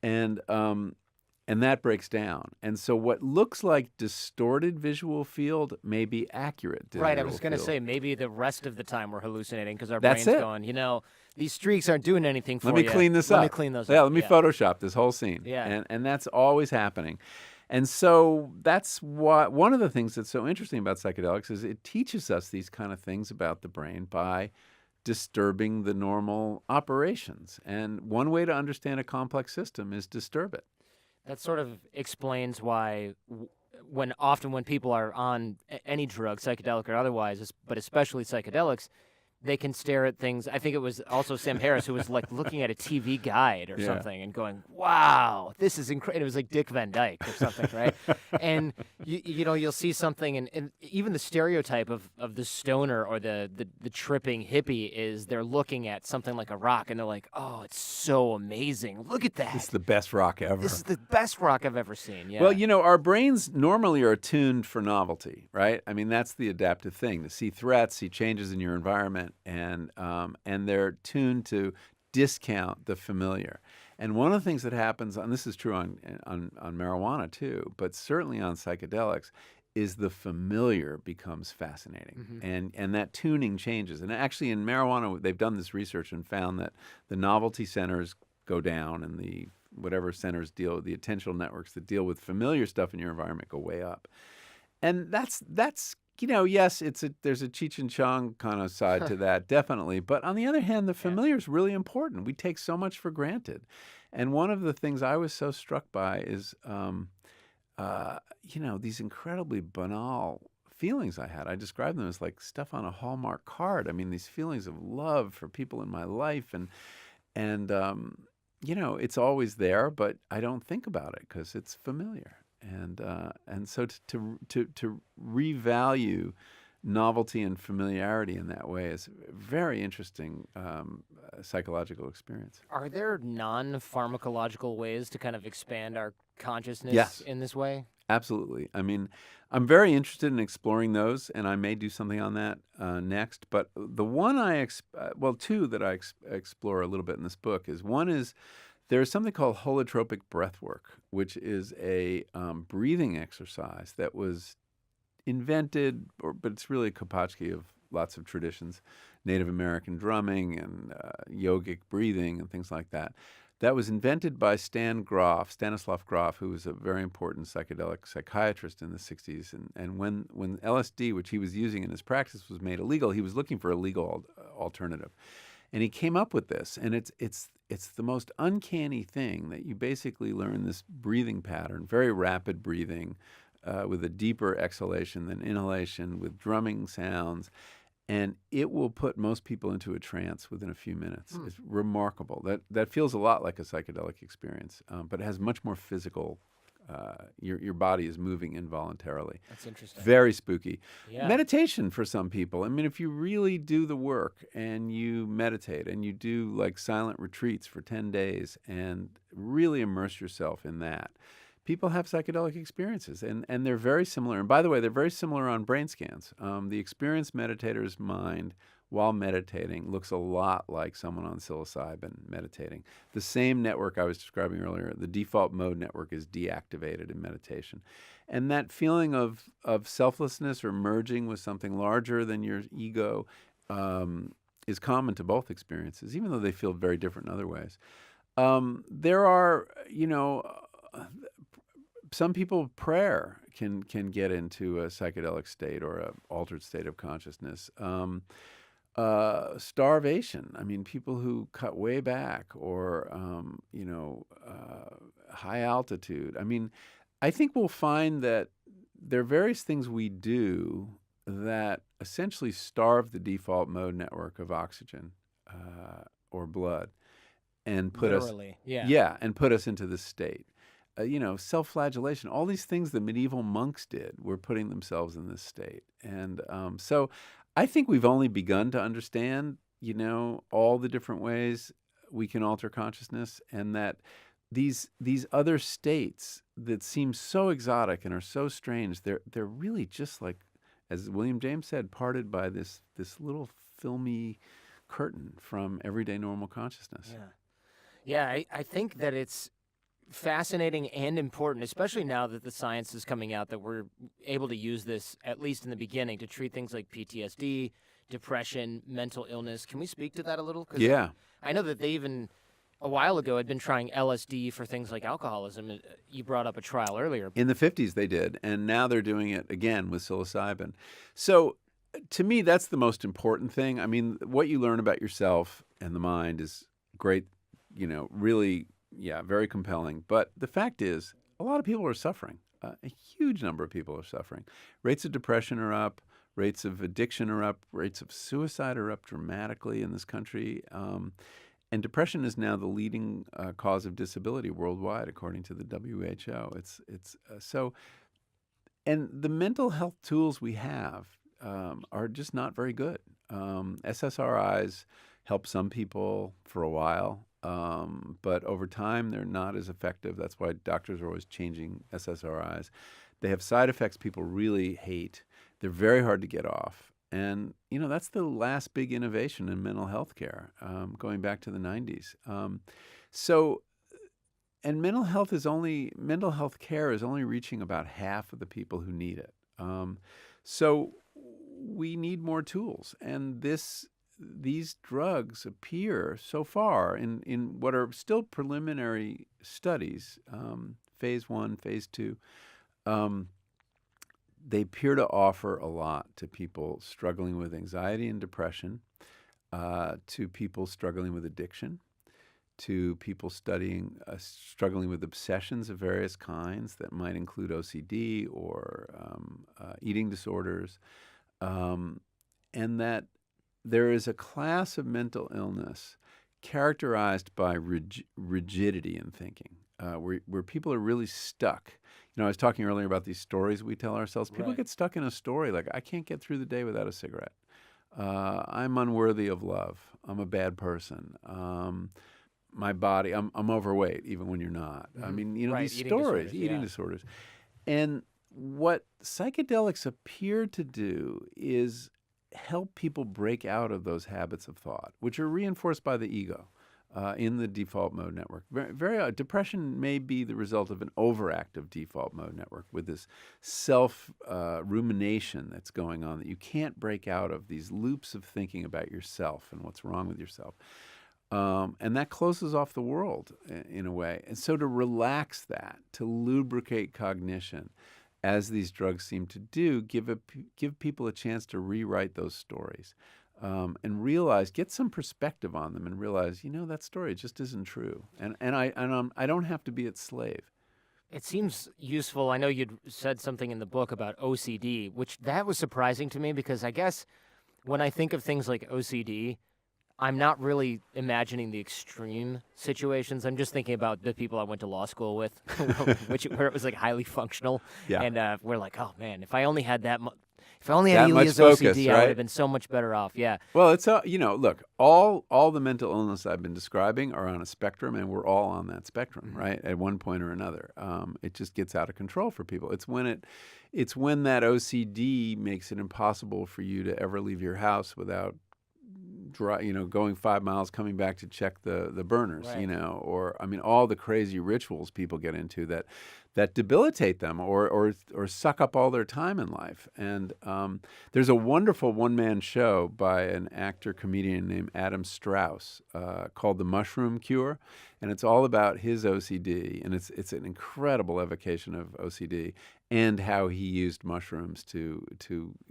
And that breaks down. And so what looks like distorted visual field may be accurate Right, I visual was going to field. say maybe the rest of the time we're hallucinating because our That's brain's it. going, these streaks aren't doing anything for Let me you. clean this Let up. me clean those Yeah, up. let me Photoshop this whole scene. Yeah. And that's always happening. And so that's one of the things that's so interesting about psychedelics is it teaches us these kind of things about the brain by disturbing the normal operations. And one way to understand a complex system is disturb it. That sort of explains why when people are on any drug, psychedelic or otherwise, but especially psychedelics, they can stare at things. I think it was also Sam Harris who was like looking at a TV guide or something and going, "Wow, this is incredible." It was like Dick Van Dyke or something, right? And you'll see something, and even the stereotype of the stoner or the tripping hippie is they're looking at something like a rock and they're like, "Oh, it's so amazing! Look at that! It's the best rock ever. This is the best rock I've ever seen." Yeah. Well, our brains normally are tuned for novelty, right? I mean, that's the adaptive thing, to see threats, see changes in your environment, and they're tuned to discount the familiar. And one of the things that happens, and this is true on marijuana too, but certainly on psychedelics, is the familiar becomes fascinating, and that tuning changes. And actually, in marijuana, they've done this research and found that the novelty centers go down, and the whatever centers deal with the attentional networks that deal with familiar stuff in your environment go way up. And that's yes, there's a Cheech and Chong kind of side to that, definitely. But on the other hand, the familiar is really important. We take so much for granted. And one of the things I was so struck by is, these incredibly banal feelings I had. I describe them as like stuff on a Hallmark card. I mean, these feelings of love for people in my life, and it's always there, but I don't think about it because it's familiar. And so to revalue novelty and familiarity in that way is a very interesting psychological experience. Are there non-pharmacological ways to kind of expand our consciousness Yes. in this way? Absolutely. I mean, I'm very interested in exploring those, and I may do something on that next. But the one two that I explore a little bit in this book is there's something called holotropic breath work, which is a breathing exercise that was invented, but it's really a kapachki of lots of traditions, Native American drumming and yogic breathing and things like that. That was invented by Stanislav Grof, who was a very important psychedelic psychiatrist in the 60s. And when LSD, which he was using in his practice, was made illegal, he was looking for a legal alternative. And he came up with this, and it's the most uncanny thing that you basically learn this breathing pattern, very rapid breathing, with a deeper exhalation than inhalation, with drumming sounds, and it will put most people into a trance within a few minutes. It's remarkable. That feels a lot like a psychedelic experience, but it has much more physical. Your body is moving involuntarily. That's interesting. Very spooky. Yeah. Meditation for some people. I mean, if you really do the work and you meditate and you do like silent retreats for 10 days and really immerse yourself in that, people have psychedelic experiences, and they're very similar. And by the way, they're very similar on brain scans. The experienced meditator's mind while meditating looks a lot like someone on psilocybin meditating. The same network I was describing earlier, the default mode network, is deactivated in meditation. And that feeling of selflessness or merging with something larger than your ego is common to both experiences, even though they feel very different in other ways. There are, some people, prayer can get into a psychedelic state or an altered state of consciousness. Starvation. I mean, people who cut way back, or high altitude. I mean, I think we'll find that there are various things we do that essentially starve the default mode network of oxygen or blood, and put Literally, and put us into this state. Self-flagellation, all these things the medieval monks did were putting themselves in this state. And so I think we've only begun to understand, all the different ways we can alter consciousness, and that these other states that seem so exotic and are so strange, they're really just like, as William James said, parted by this little filmy curtain from everyday normal consciousness. Yeah, I think that it's fascinating and important, especially now that the science is coming out, that we're able to use this, at least in the beginning, to treat things like PTSD, depression, mental illness. Can we speak to that a little? 'Cause Yeah. I know that they even, a while ago, had been trying LSD for things like alcoholism. You brought up a trial earlier. In the 50s they did, and now they're doing it again with psilocybin. So to me, that's the most important thing. I mean, what you learn about yourself and the mind is great, really, very compelling. But the fact is, a lot of people are suffering. A huge number of people are suffering. Rates of depression are up. Rates of addiction are up. Rates of suicide are up dramatically in this country. And depression is now the leading cause of disability worldwide, according to the WHO. And the mental health tools we have are just not very good. SSRIs help some people for a while, but over time they're not as effective. That's why doctors are always changing SSRIs. They have side effects people really hate. They're very hard to get off. And, that's the last big innovation in mental health care, going back to the 90s. And mental health care is only reaching about half of the people who need it. So we need more tools. And these drugs appear so far in what are still preliminary studies, phase 1, phase 2, they appear to offer a lot to people struggling with anxiety and depression, to people struggling with addiction, to people struggling with obsessions of various kinds that might include OCD or eating disorders, and that there is a class of mental illness characterized by rigidity in thinking, where people are really stuck. I was talking earlier about these stories we tell ourselves. People Right. get stuck in a story like, I can't get through the day without a cigarette. I'm unworthy of love. I'm a bad person. My body, I'm overweight, even when you're not. I mean, Right, these eating stories, disorders, eating yeah. disorders. And what psychedelics appear to do is help people break out of those habits of thought, which are reinforced by the ego in the default mode network. Depression may be the result of an overactive default mode network with this self-rumination that's going on, that you can't break out of, these loops of thinking about yourself and what's wrong with yourself. And that closes off the world in a way. And so to relax that, to lubricate cognition, as these drugs seem to do, give people a chance to rewrite those stories, and get some perspective on them, and realize, that story just isn't true, and I don't have to be its slave. It seems useful. I know you'd said something in the book about OCD, which that was surprising to me, because I guess when I think of things like OCD, I'm not really imagining the extreme situations. I'm just thinking about the people I went to law school with, where it was like highly functional. Yeah. And we're like, oh man, if I only had if I only had That much Elia's focus, OCD, I right? would have been so much better off. Yeah. Well, it's look, all the mental illness I've been describing are on a spectrum, and we're all on that spectrum, right? At one point or another. It just gets out of control for people. It's when that OCD makes it impossible for you to ever leave your house without going 5 miles, coming back to check the burners, Right. or I mean, all the crazy rituals people get into that debilitate them or suck up all their time in life. And there's a wonderful one-man show by an actor-comedian named Adam Strauss called The Mushroom Cure, and it's all about his OCD, and it's an incredible evocation of OCD and how he used mushrooms to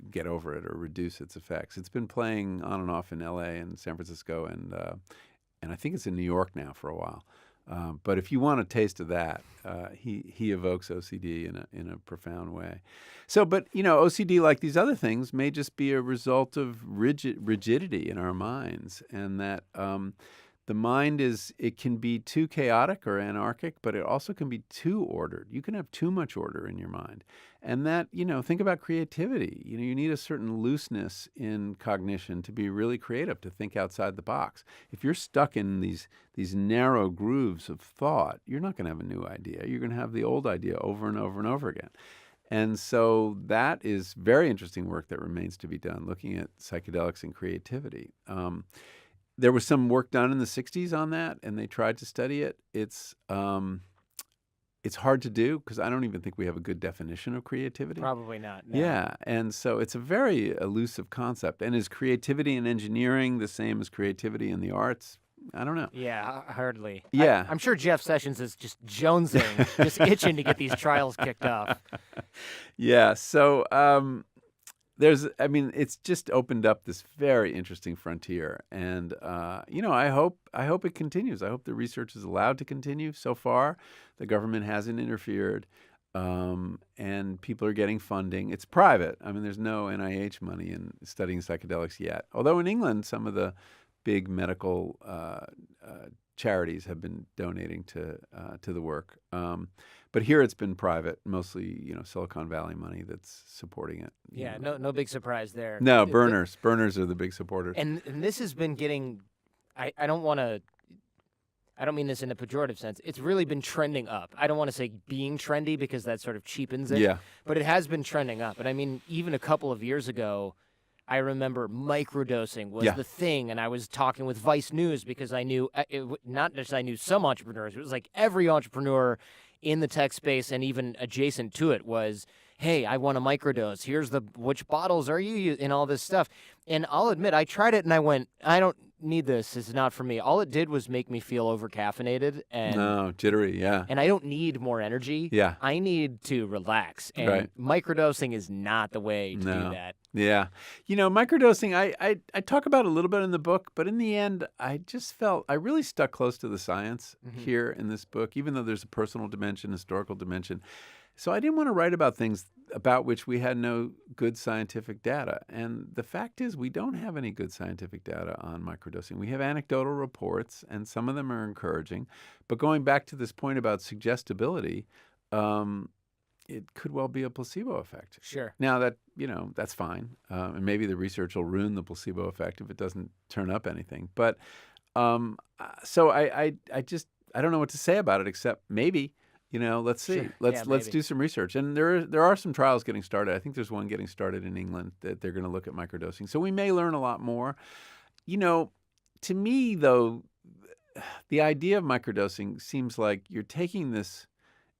get over it or reduce its effects. It's been playing on and off in L.A. and San Francisco, and I think it's in New York now for a while. But if you want a taste of that, he evokes OCD in a profound way. So, but OCD, like these other things, may just be a result of rigidity in our minds, and that the mind it can be too chaotic or anarchic, but it also can be too ordered. You can have too much order in your mind. And that, think about creativity. You need a certain looseness in cognition to be really creative, to think outside the box. If you're stuck in these narrow grooves of thought, you're not going to have a new idea. You're going to have the old idea over and over and over again. And so that is very interesting work that remains to be done, looking at psychedelics and creativity. There was some work done in the 60s on that, and they tried to study it. It's hard to do because I don't even think we have a good definition of creativity. Probably not. No. Yeah, and so it's a very elusive concept. And is creativity in engineering the same as creativity in the arts? I don't know. Yeah, hardly. Yeah. I'm sure Jeff Sessions is just jonesing, just itching to get these trials kicked off. Yeah, so it's just opened up this very interesting frontier, and I hope it continues. I hope the research is allowed to continue. So far, the government hasn't interfered, and people are getting funding. It's private. I mean, there's no NIH money in studying psychedelics yet. Although in England, some of the big medical charities have been donating to the work. But here it's been private, mostly, Silicon Valley money that's supporting it. Yeah, no big surprise there. No, burners are the big supporters. And this has been getting, I don't mean this in a pejorative sense. It's really been trending up. I don't want to say being trendy because that sort of cheapens it. Yeah. But it has been trending up. And I mean, even a couple of years ago, I remember microdosing was the thing, and I was talking with Vice News because I knew, not just I knew some entrepreneurs, it was like every entrepreneur in the tech space and even adjacent to it was, hey, I want a microdose. Here's which bottles are you using, and all this stuff. And I'll admit, I tried it and I went, I don't need this. It's not for me. All it did was make me feel over-caffeinated. And jittery, yeah. And I don't need more energy. Yeah. I need to relax. And microdosing is not the way to do that. Yeah. Microdosing, I talk about a little bit in the book, but in the end, I just felt I really stuck close to the science here in this book, even though there's a personal dimension, historical dimension. So I didn't want to write about things about which we had no good scientific data. And the fact is we don't have any good scientific data on microdosing. We have anecdotal reports, and some of them are encouraging. But going back to this point about suggestibility, it could well be a placebo effect. Sure. Now that's fine. And maybe the research will ruin the placebo effect if it doesn't turn up anything. But so I don't know what to say about it except maybe. Let's see. Sure. Let's do some research. And there are some trials getting started. I think there's one getting started in England that they're going to look at microdosing. So we may learn a lot more. To me, though, the idea of microdosing seems like you're taking this,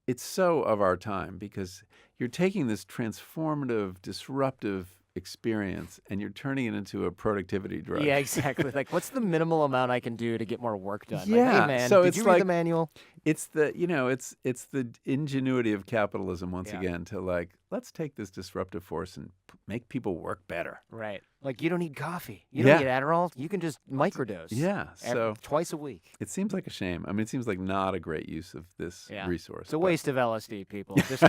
it's so of our time because you're taking this transformative, disruptive experience and you're turning it into a productivity drug. Yeah, exactly. Like, what's the minimal amount I can do to get more work done? Yeah. Like, hey, man, so did it's you like, read the manual? It's the it's the ingenuity of capitalism once again to let's take this disruptive force and make people work better. Right. Like, you don't need coffee. You don't need Adderall. You can just microdose. Yeah. So twice a week. It seems like a shame. I mean, it seems like not a great use of this resource. It's a waste of LSD, people. Just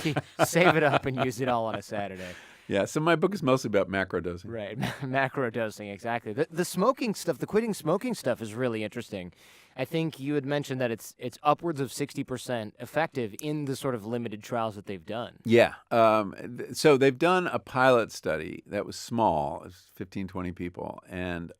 save it up and use it all on a Saturday. Yeah, so my book is mostly about macrodosing. Right, macrodosing, exactly. The smoking stuff, the quitting smoking stuff is really interesting. I think you had mentioned that it's upwards of 60% effective in the sort of limited trials that they've done. Yeah, so they've done a pilot study that was small, it was 15, 20 people, and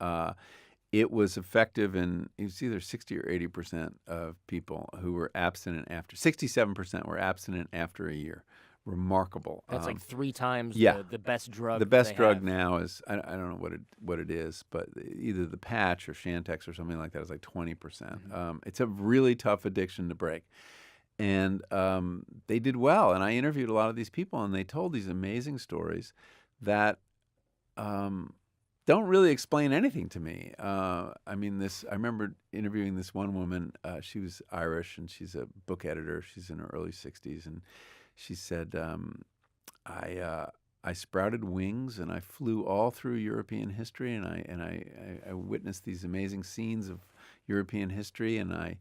it was effective in, it was either 60 or 80% of people who were abstinent after, 67% were abstinent after a year. remarkable. That's like 3 times yeah. the best drug. The that best they drug have. now is I don't know what it is, but either the patch or Shantex or something like that is like 20%. It's a really tough addiction to break, and they did well. And I interviewed a lot of these people, and they told these amazing stories that don't really explain anything to me. I mean, I remember interviewing this one woman. She was Irish, and she's a book editor. She's in her early 60s, and she said, I sprouted wings and I flew all through European history, and I witnessed these amazing scenes of European history, and I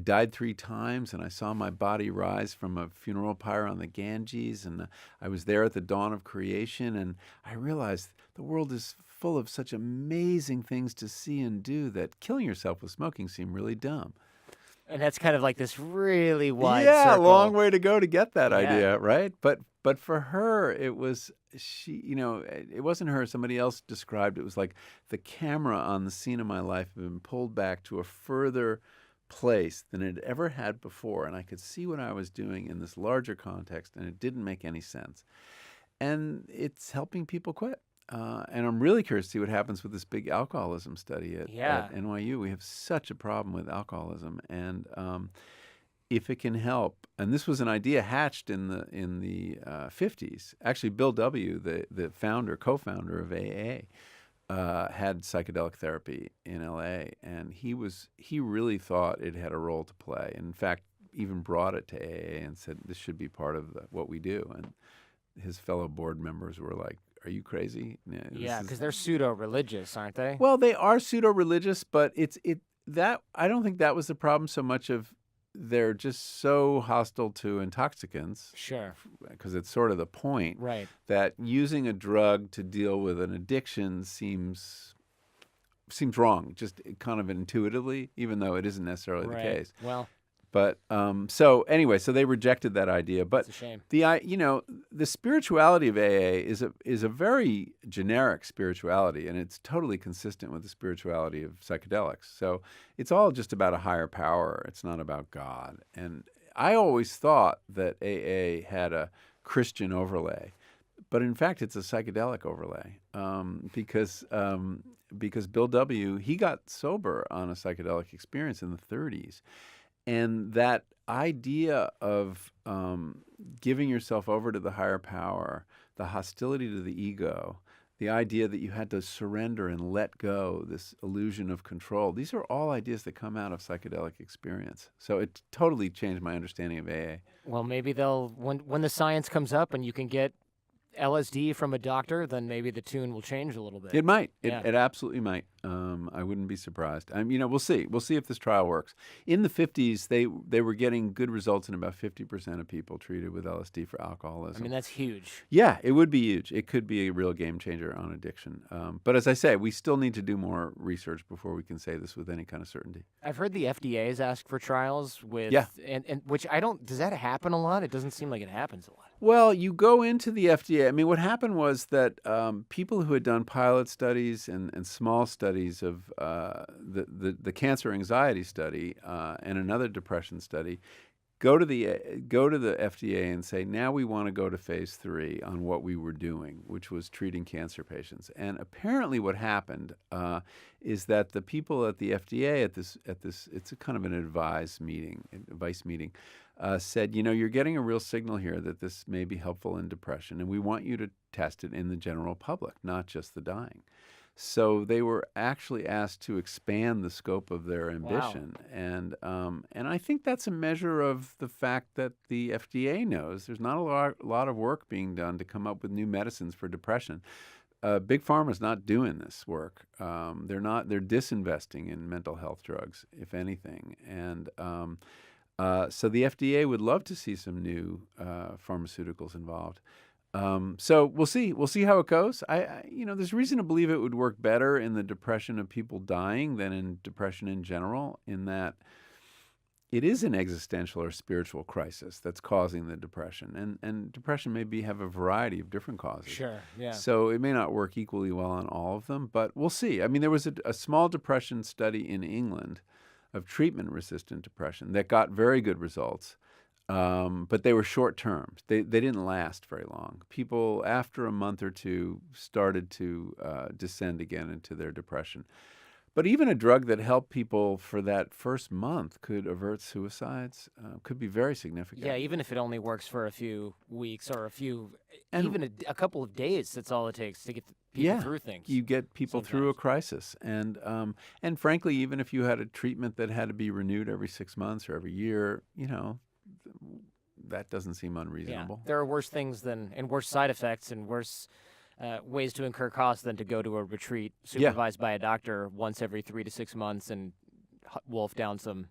died 3 times, and I saw my body rise from a funeral pyre on the Ganges, and I was there at the dawn of creation, and I realized the world is full of such amazing things to see and do that killing yourself with smoking seemed really dumb. And that's kind of like this really wide Yeah, circle. long way to go to get that Yeah. idea, right? But for her, it was it wasn't her. Somebody else described it was like the camera on the scene of my life had been pulled back to a further place than it ever had before, and I could see what I was doing in this larger context, and it didn't make any sense. And it's helping people quit. And I'm really curious to see what happens with this big alcoholism study at NYU. We have such a problem with alcoholism, and if it can help, and this was an idea hatched in the 50s. Actually, Bill W., the co-founder of AA, had psychedelic therapy in LA, and he really thought it had a role to play. In fact, even brought it to AA and said this should be part of what we do. And his fellow board members were like, "Are you crazy?" Yeah, because they're pseudo-religious, aren't they? Well, they are pseudo-religious, but I don't think that was the problem so much of they're just so hostile to intoxicants. Sure. Because it's sort of the point. Right. That using a drug to deal with an addiction seems wrong, just kind of intuitively, even though it isn't necessarily the case. Well. But so anyway, so they rejected that idea. But it's a shame. The spirituality of AA is a very generic spirituality, and it's totally consistent with the spirituality of psychedelics. So it's all just about a higher power. It's not about God. And I always thought that AA had a Christian overlay, but in fact, it's a psychedelic overlay because Bill W., he got sober on a psychedelic experience in the 30s. And that idea of giving yourself over to the higher power, the hostility to the ego, the idea that you had to surrender and let go, this illusion of control, these are all ideas that come out of psychedelic experience. So it totally changed my understanding of AA. Well, maybe when the science comes up and you can get LSD from a doctor, then maybe the tune will change a little bit. It might. Yeah. It absolutely might. I wouldn't be surprised. We'll see. We'll see if this trial works. In the 50s, they were getting good results in about 50% of people treated with LSD for alcoholism. I mean, that's huge. Yeah, it would be huge. It could be a real game changer on addiction. But as I say, we still need to do more research before we can say this with any kind of certainty. I've heard the FDA has asked for trials with, and which does that happen a lot? It doesn't seem like it happens a lot. Well, you go into the FDA. I mean, what happened was that people who had done pilot studies and small studies of the cancer anxiety study and another depression study go to the FDA and say, now we want to go to phase 3 on what we were doing, which was treating cancer patients. And apparently, what happened is that the people at the FDA at this it's a kind of an advice meeting, said, you're getting a real signal here that this may be helpful in depression, and we want you to test it in the general public, not just the dying. So they were actually asked to expand the scope of their ambition. Wow. And I think that's a measure of the fact that the FDA knows there's not a lot of work being done to come up with new medicines for depression. Big Pharma's not doing this work. They're disinvesting in mental health drugs, if anything. And so the FDA would love to see some new pharmaceuticals involved. So we'll see. We'll see how it goes. There's reason to believe it would work better in the depression of people dying than in depression in general, in that it is an existential or spiritual crisis that's causing the depression. And depression may have a variety of different causes. Sure, yeah. So it may not work equally well on all of them, but we'll see. I mean, there was a small depression study in England of treatment-resistant depression that got very good results. But they were short term. They didn't last very long. People, after a month or two, started to descend again into their depression. But even a drug that helped people for that first month could avert suicides, could be very significant. Yeah, even if it only works for a few weeks or And even a couple of days, that's all it takes to get people through things. you get people through a crisis. And frankly, even if you had a treatment that had to be renewed every 6 months or every year, that doesn't seem unreasonable. Yeah, there are worse things and worse side effects and worse ways to incur costs than to go to a retreat supervised by a doctor once every 3 to 6 months and wolf down some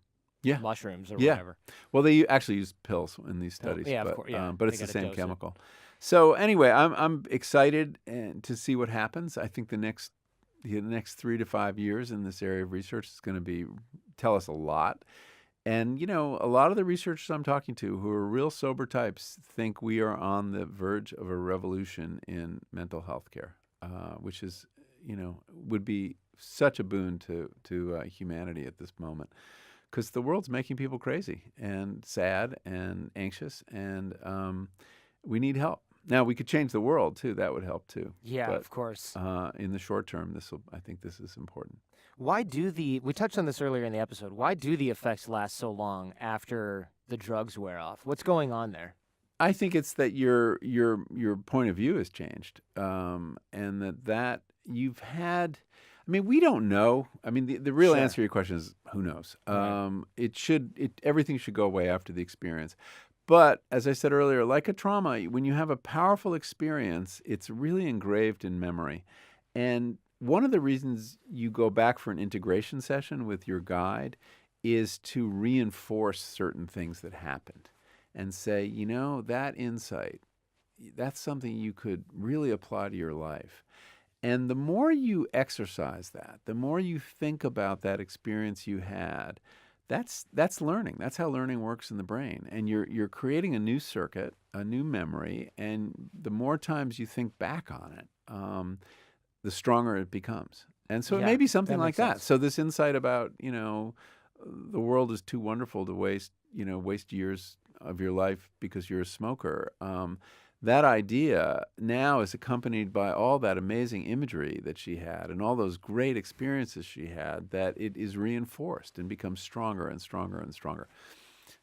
mushrooms or whatever. Well, they actually use pills in these studies, of course, but it's the same chemical. So anyway, I'm excited to see what happens. I think the next 3 to 5 years in this area of research is going to tell us a lot. And, a lot of the researchers I'm talking to who are real sober types think we are on the verge of a revolution in mental health care, which is, would be such a boon to humanity at this moment. Because the world's making people crazy and sad and anxious, and we need help. Now, we could change the world, too. That would help, too. Yeah, but, of course. In the short term, I think this is important. We touched on this earlier in the episode, why do the effects last so long after the drugs wear off? What's going on there? I think it's that your point of view has changed, and that you've had. I mean, we don't know. I mean, the real answer to your question is who knows. Right. Everything should go away after the experience. But as I said earlier, like a trauma, when you have a powerful experience, it's really engraved in memory. And one of the reasons you go back for an integration session with your guide is to reinforce certain things that happened and say, that insight, that's something you could really apply to your life. And the more you exercise that, the more you think about that experience you had, that's learning. That's how learning works in the brain. And you're creating a new circuit, a new memory, and the more times you think back on it, the stronger it becomes. And so it may be something like that. So this insight about, the world is too wonderful to waste years of your life because you're a smoker. That idea now is accompanied by all that amazing imagery that she had and all those great experiences she had, that it is reinforced and becomes stronger and stronger and stronger.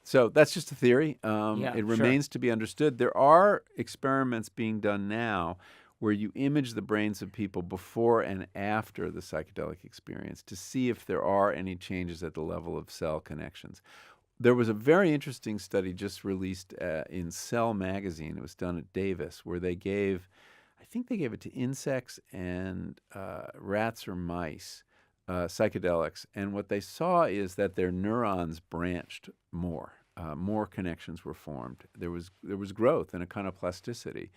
So that's just a theory. It remains to be understood. There are experiments being done now where you image the brains of people before and after the psychedelic experience to see if there are any changes at the level of cell connections. There was a very interesting study just released in Cell magazine. It was done at Davis, where I think they gave it to insects and rats or mice, psychedelics. And what they saw is that their neurons branched more. More connections were formed. There was growth and a kind of plasticity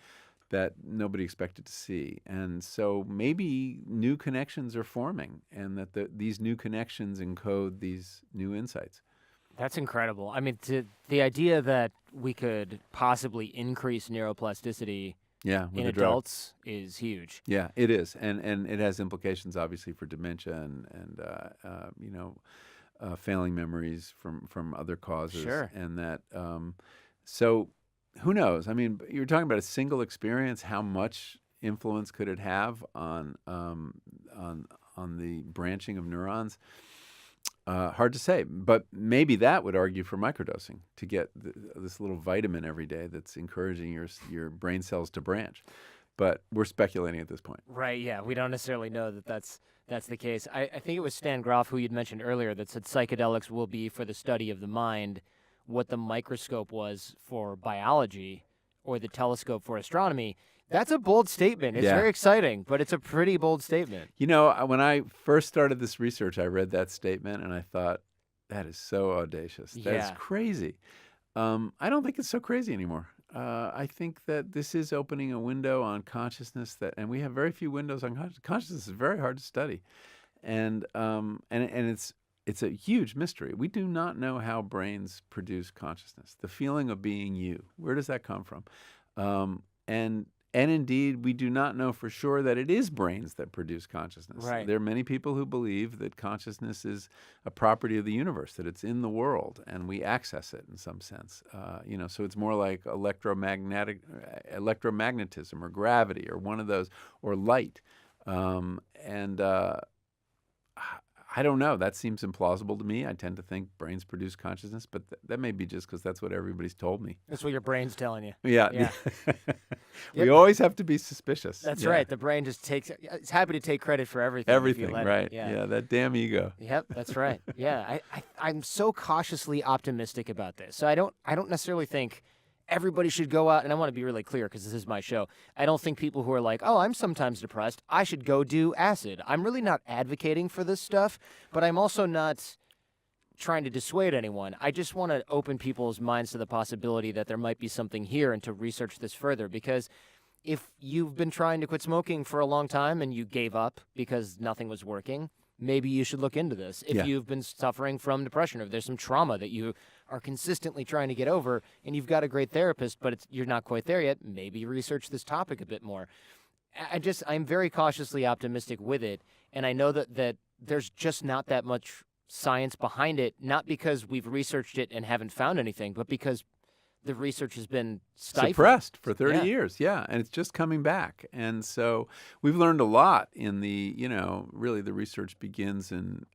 that nobody expected to see. And so maybe new connections are forming, and that these new connections encode these new insights. That's incredible. I mean, the idea that we could possibly increase neuroplasticity in adults is huge. Yeah, it is. And it has implications, obviously, for dementia and failing memories from other causes. Sure. And that, so who knows? I mean, you're talking about a single experience. How much influence could it have on the branching of neurons? Hard to say, but maybe that would argue for microdosing, to get this little vitamin every day that's encouraging your brain cells to branch. But we're speculating at this point. Right, yeah. We don't necessarily know that that's the case. I think it was Stan Grof, who you'd mentioned earlier, that said psychedelics will be for the study of the mind what the microscope was for biology or the telescope for astronomy. That's a bold statement. It's very exciting, but it's a pretty bold statement. When I first started this research, I read that statement and I thought, that is so audacious. That is crazy. I don't think it's so crazy anymore. I think that this is opening a window on consciousness and we have very few windows on consciousness. Consciousness is very hard to study. And it's a huge mystery. We do not know how brains produce consciousness. The feeling of being you, where does that come from? And And indeed, we do not know for sure that it is brains that produce consciousness. Right. There are many people who believe that consciousness is a property of the universe, that it's in the world, and we access it in some sense. So it's more like electromagnetism or gravity or one of those, or light. I don't know. That seems implausible to me. I tend to think brains produce consciousness, but that may be just because that's what everybody's told me. That's what your brain's telling you. Yeah. We Yep. always have to be suspicious. That's Yeah. right. The brain just it's happy to take credit for everything. if you Everything, let it. right? Yeah. That damn ego. Yep, that's right. Yeah, I'm so cautiously optimistic about this. So I don't necessarily think everybody should go out, and I want to be really clear because this is my show. I don't think people who are like, oh, I'm sometimes depressed, I should go do acid. I'm really not advocating for this stuff, but I'm also not trying to dissuade anyone. I just want to open people's minds to the possibility that there might be something here and to research this further, because if you've been trying to quit smoking for a long time and you gave up because nothing was working, maybe you should look into this. If Yeah. you've been suffering from depression, or if there's some trauma that you are consistently trying to get over and you've got a great therapist, but you're not quite there yet, maybe research this topic a bit more. I'm very cautiously optimistic with it, and I know that there's just not that much science behind it, not because we've researched it and haven't found anything, but because the research has been stifled. Suppressed for 30 Yeah. years, yeah, and it's just coming back. And so we've learned a lot in the, really the research begins in,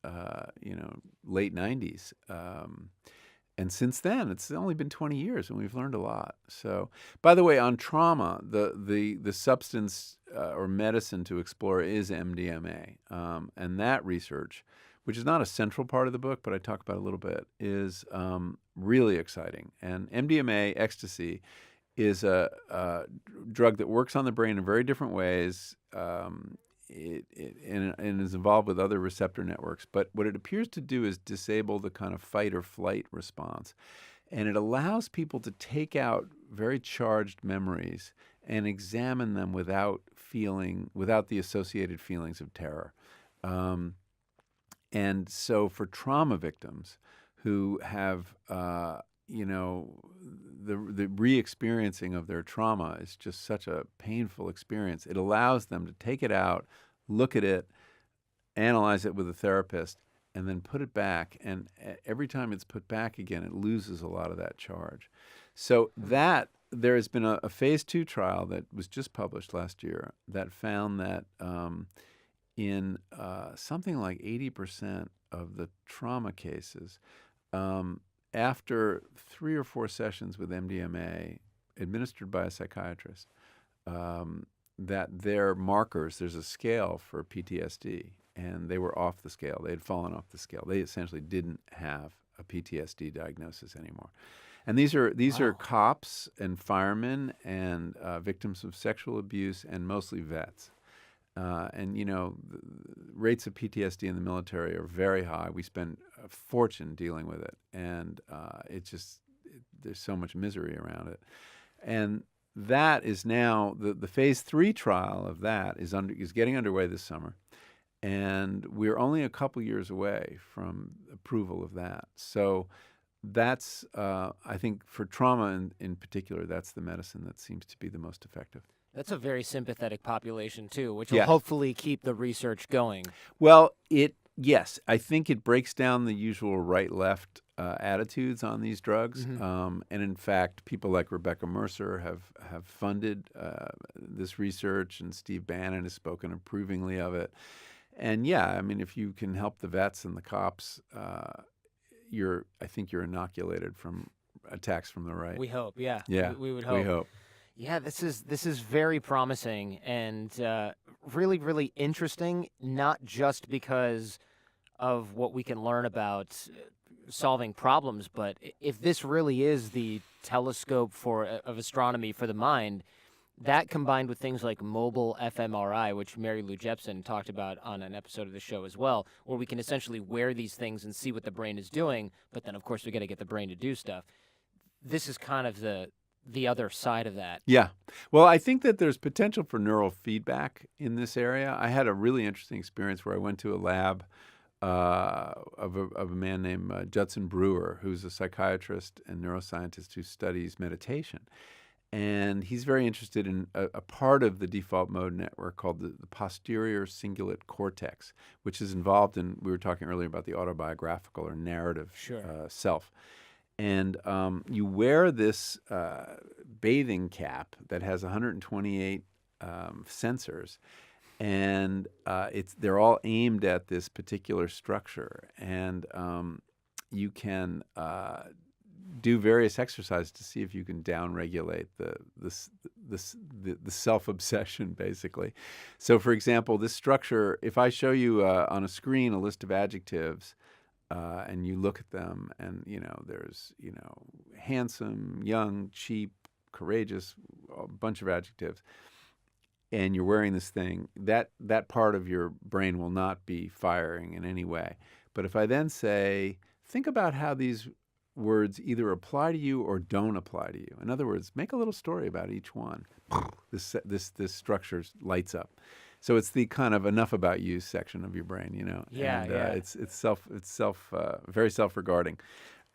late 90s. And since then, it's only been 20 years, and we've learned a lot. So, by the way, on trauma, the substance or medicine to explore is MDMA. And that research, which is not a central part of the book, but I talk about a little bit, is really exciting. And MDMA, ecstasy, is a drug that works on the brain in very different ways. And is involved with other receptor networks. But what it appears to do is disable the kind of fight or flight response. And it allows people to take out very charged memories and examine them without the associated feelings of terror. And so for trauma victims who have, the re-experiencing of their trauma is just such a painful experience. It allows them to take it out, look at it, analyze it with a therapist, and then put it back. And every time it's put back again, it loses a lot of that charge. So there has been a phase 2 trial that was just published last year that found that in something like 80% of the trauma cases, after 3 or 4 sessions with MDMA administered by a psychiatrist, that their markers, there's a scale for PTSD, and they were off the scale. They had fallen off the scale. They essentially didn't have a PTSD diagnosis anymore. And these are cops and firemen and victims of sexual abuse, and mostly vets. The rates of PTSD in the military are very high. We spend a fortune dealing with it, and there's so much misery around it. And that is now the phase 3 trial of that is getting underway this summer, and we're only a couple years away from approval of that. So that's I think for trauma in particular, that's the medicine that seems to be the most effective. That's a very sympathetic population, too, which will Yes. hopefully keep the research going. Well, yes, I think it breaks down the usual right-left attitudes on these drugs. Mm-hmm. And in fact, people like Rebecca Mercer have funded this research, and Steve Bannon has spoken approvingly of it. And yeah, I mean, if you can help the vets and the cops, I think you're inoculated from attacks from the right. We hope, yeah. Yeah, We would hope. we hope. Yeah, this is very promising and really, really interesting, not just because of what we can learn about solving problems, but if this really is the telescope of astronomy for the mind, that combined with things like mobile fMRI, which Mary Lou Jepsen talked about on an episode of the show as well, where we can essentially wear these things and see what the brain is doing, but then, of course, we got to get the brain to do stuff. This is kind of the other side of that. Yeah. Well, I think that there's potential for neural feedback in this area. I had a really interesting experience where I went to a lab of a man named Judson Brewer, who's a psychiatrist and neuroscientist who studies meditation. And he's very interested in a part of the default mode network called the posterior cingulate cortex, which is involved in, we were talking earlier about the autobiographical or narrative self. And you wear this bathing cap that has 128 sensors, and they're all aimed at this particular structure. And you can do various exercises to see if you can downregulate the self-obsession, basically. So, for example, this structure, if I show you on a screen a list of adjectives, and you look at them, and there's handsome, young, cheap, courageous, a bunch of adjectives, and you're wearing this thing, that part of your brain will not be firing in any way. But if I then say, think about how these words either apply to you or don't apply to you. In other words, make a little story about each one. This structure lights up. So it's the kind of enough about you section of your brain, It's very self-regarding,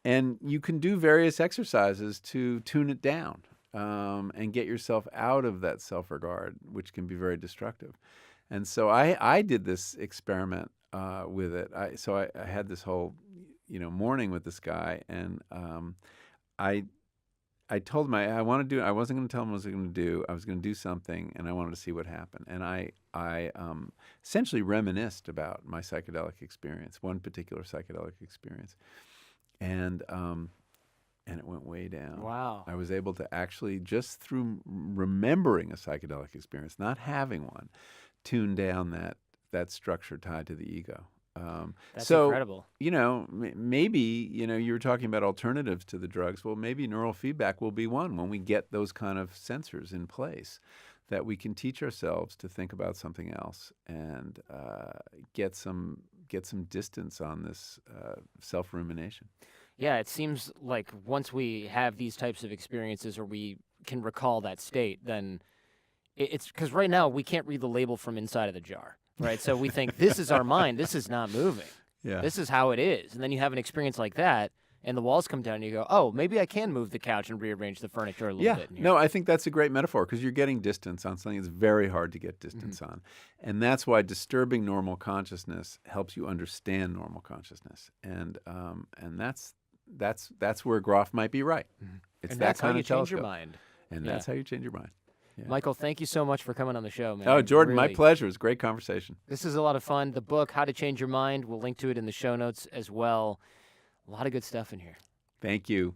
and you can do various exercises to tune it down and get yourself out of that self-regard, which can be very destructive. And so I did this experiment with it. I had this whole morning with this guy, and I told him I wasn't going to tell him what I was going to do. I was going to do something, and I wanted to see what happened. And I essentially reminisced about my psychedelic experience, one particular psychedelic experience, and it went way down. Wow! I was able to actually, just through remembering a psychedelic experience, not having one, tune down that structure tied to the ego. That's incredible. Maybe, you were talking about alternatives to the drugs. Well, maybe neural feedback will be one when we get those kind of sensors in place, that we can teach ourselves to think about something else and get some distance on this self-rumination. Yeah, it seems like once we have these types of experiences, or we can recall that state, then it's because right now we can't read the label from inside of the jar. Right, so we think this is our mind. This is not moving. Yeah. This is how it is. And then you have an experience like that, and the walls come down, and you go, "Oh, maybe I can move the couch and rearrange the furniture a little bit." Yeah, no, I think that's a great metaphor, because you're getting distance on something that's very hard to get distance on, and that's why disturbing normal consciousness helps you understand normal consciousness, and that's where Groff might be right. It's and that that's kind how you of change telescope. your mind. And that's how you change your mind. Yeah. Michael, thank you so much for coming on the show, man. Oh, Jordan, really, my pleasure. It's a great conversation. This is a lot of fun. The book, How to Change Your Mind, we'll link to it in the show notes as well. A lot of good stuff in here. Thank you.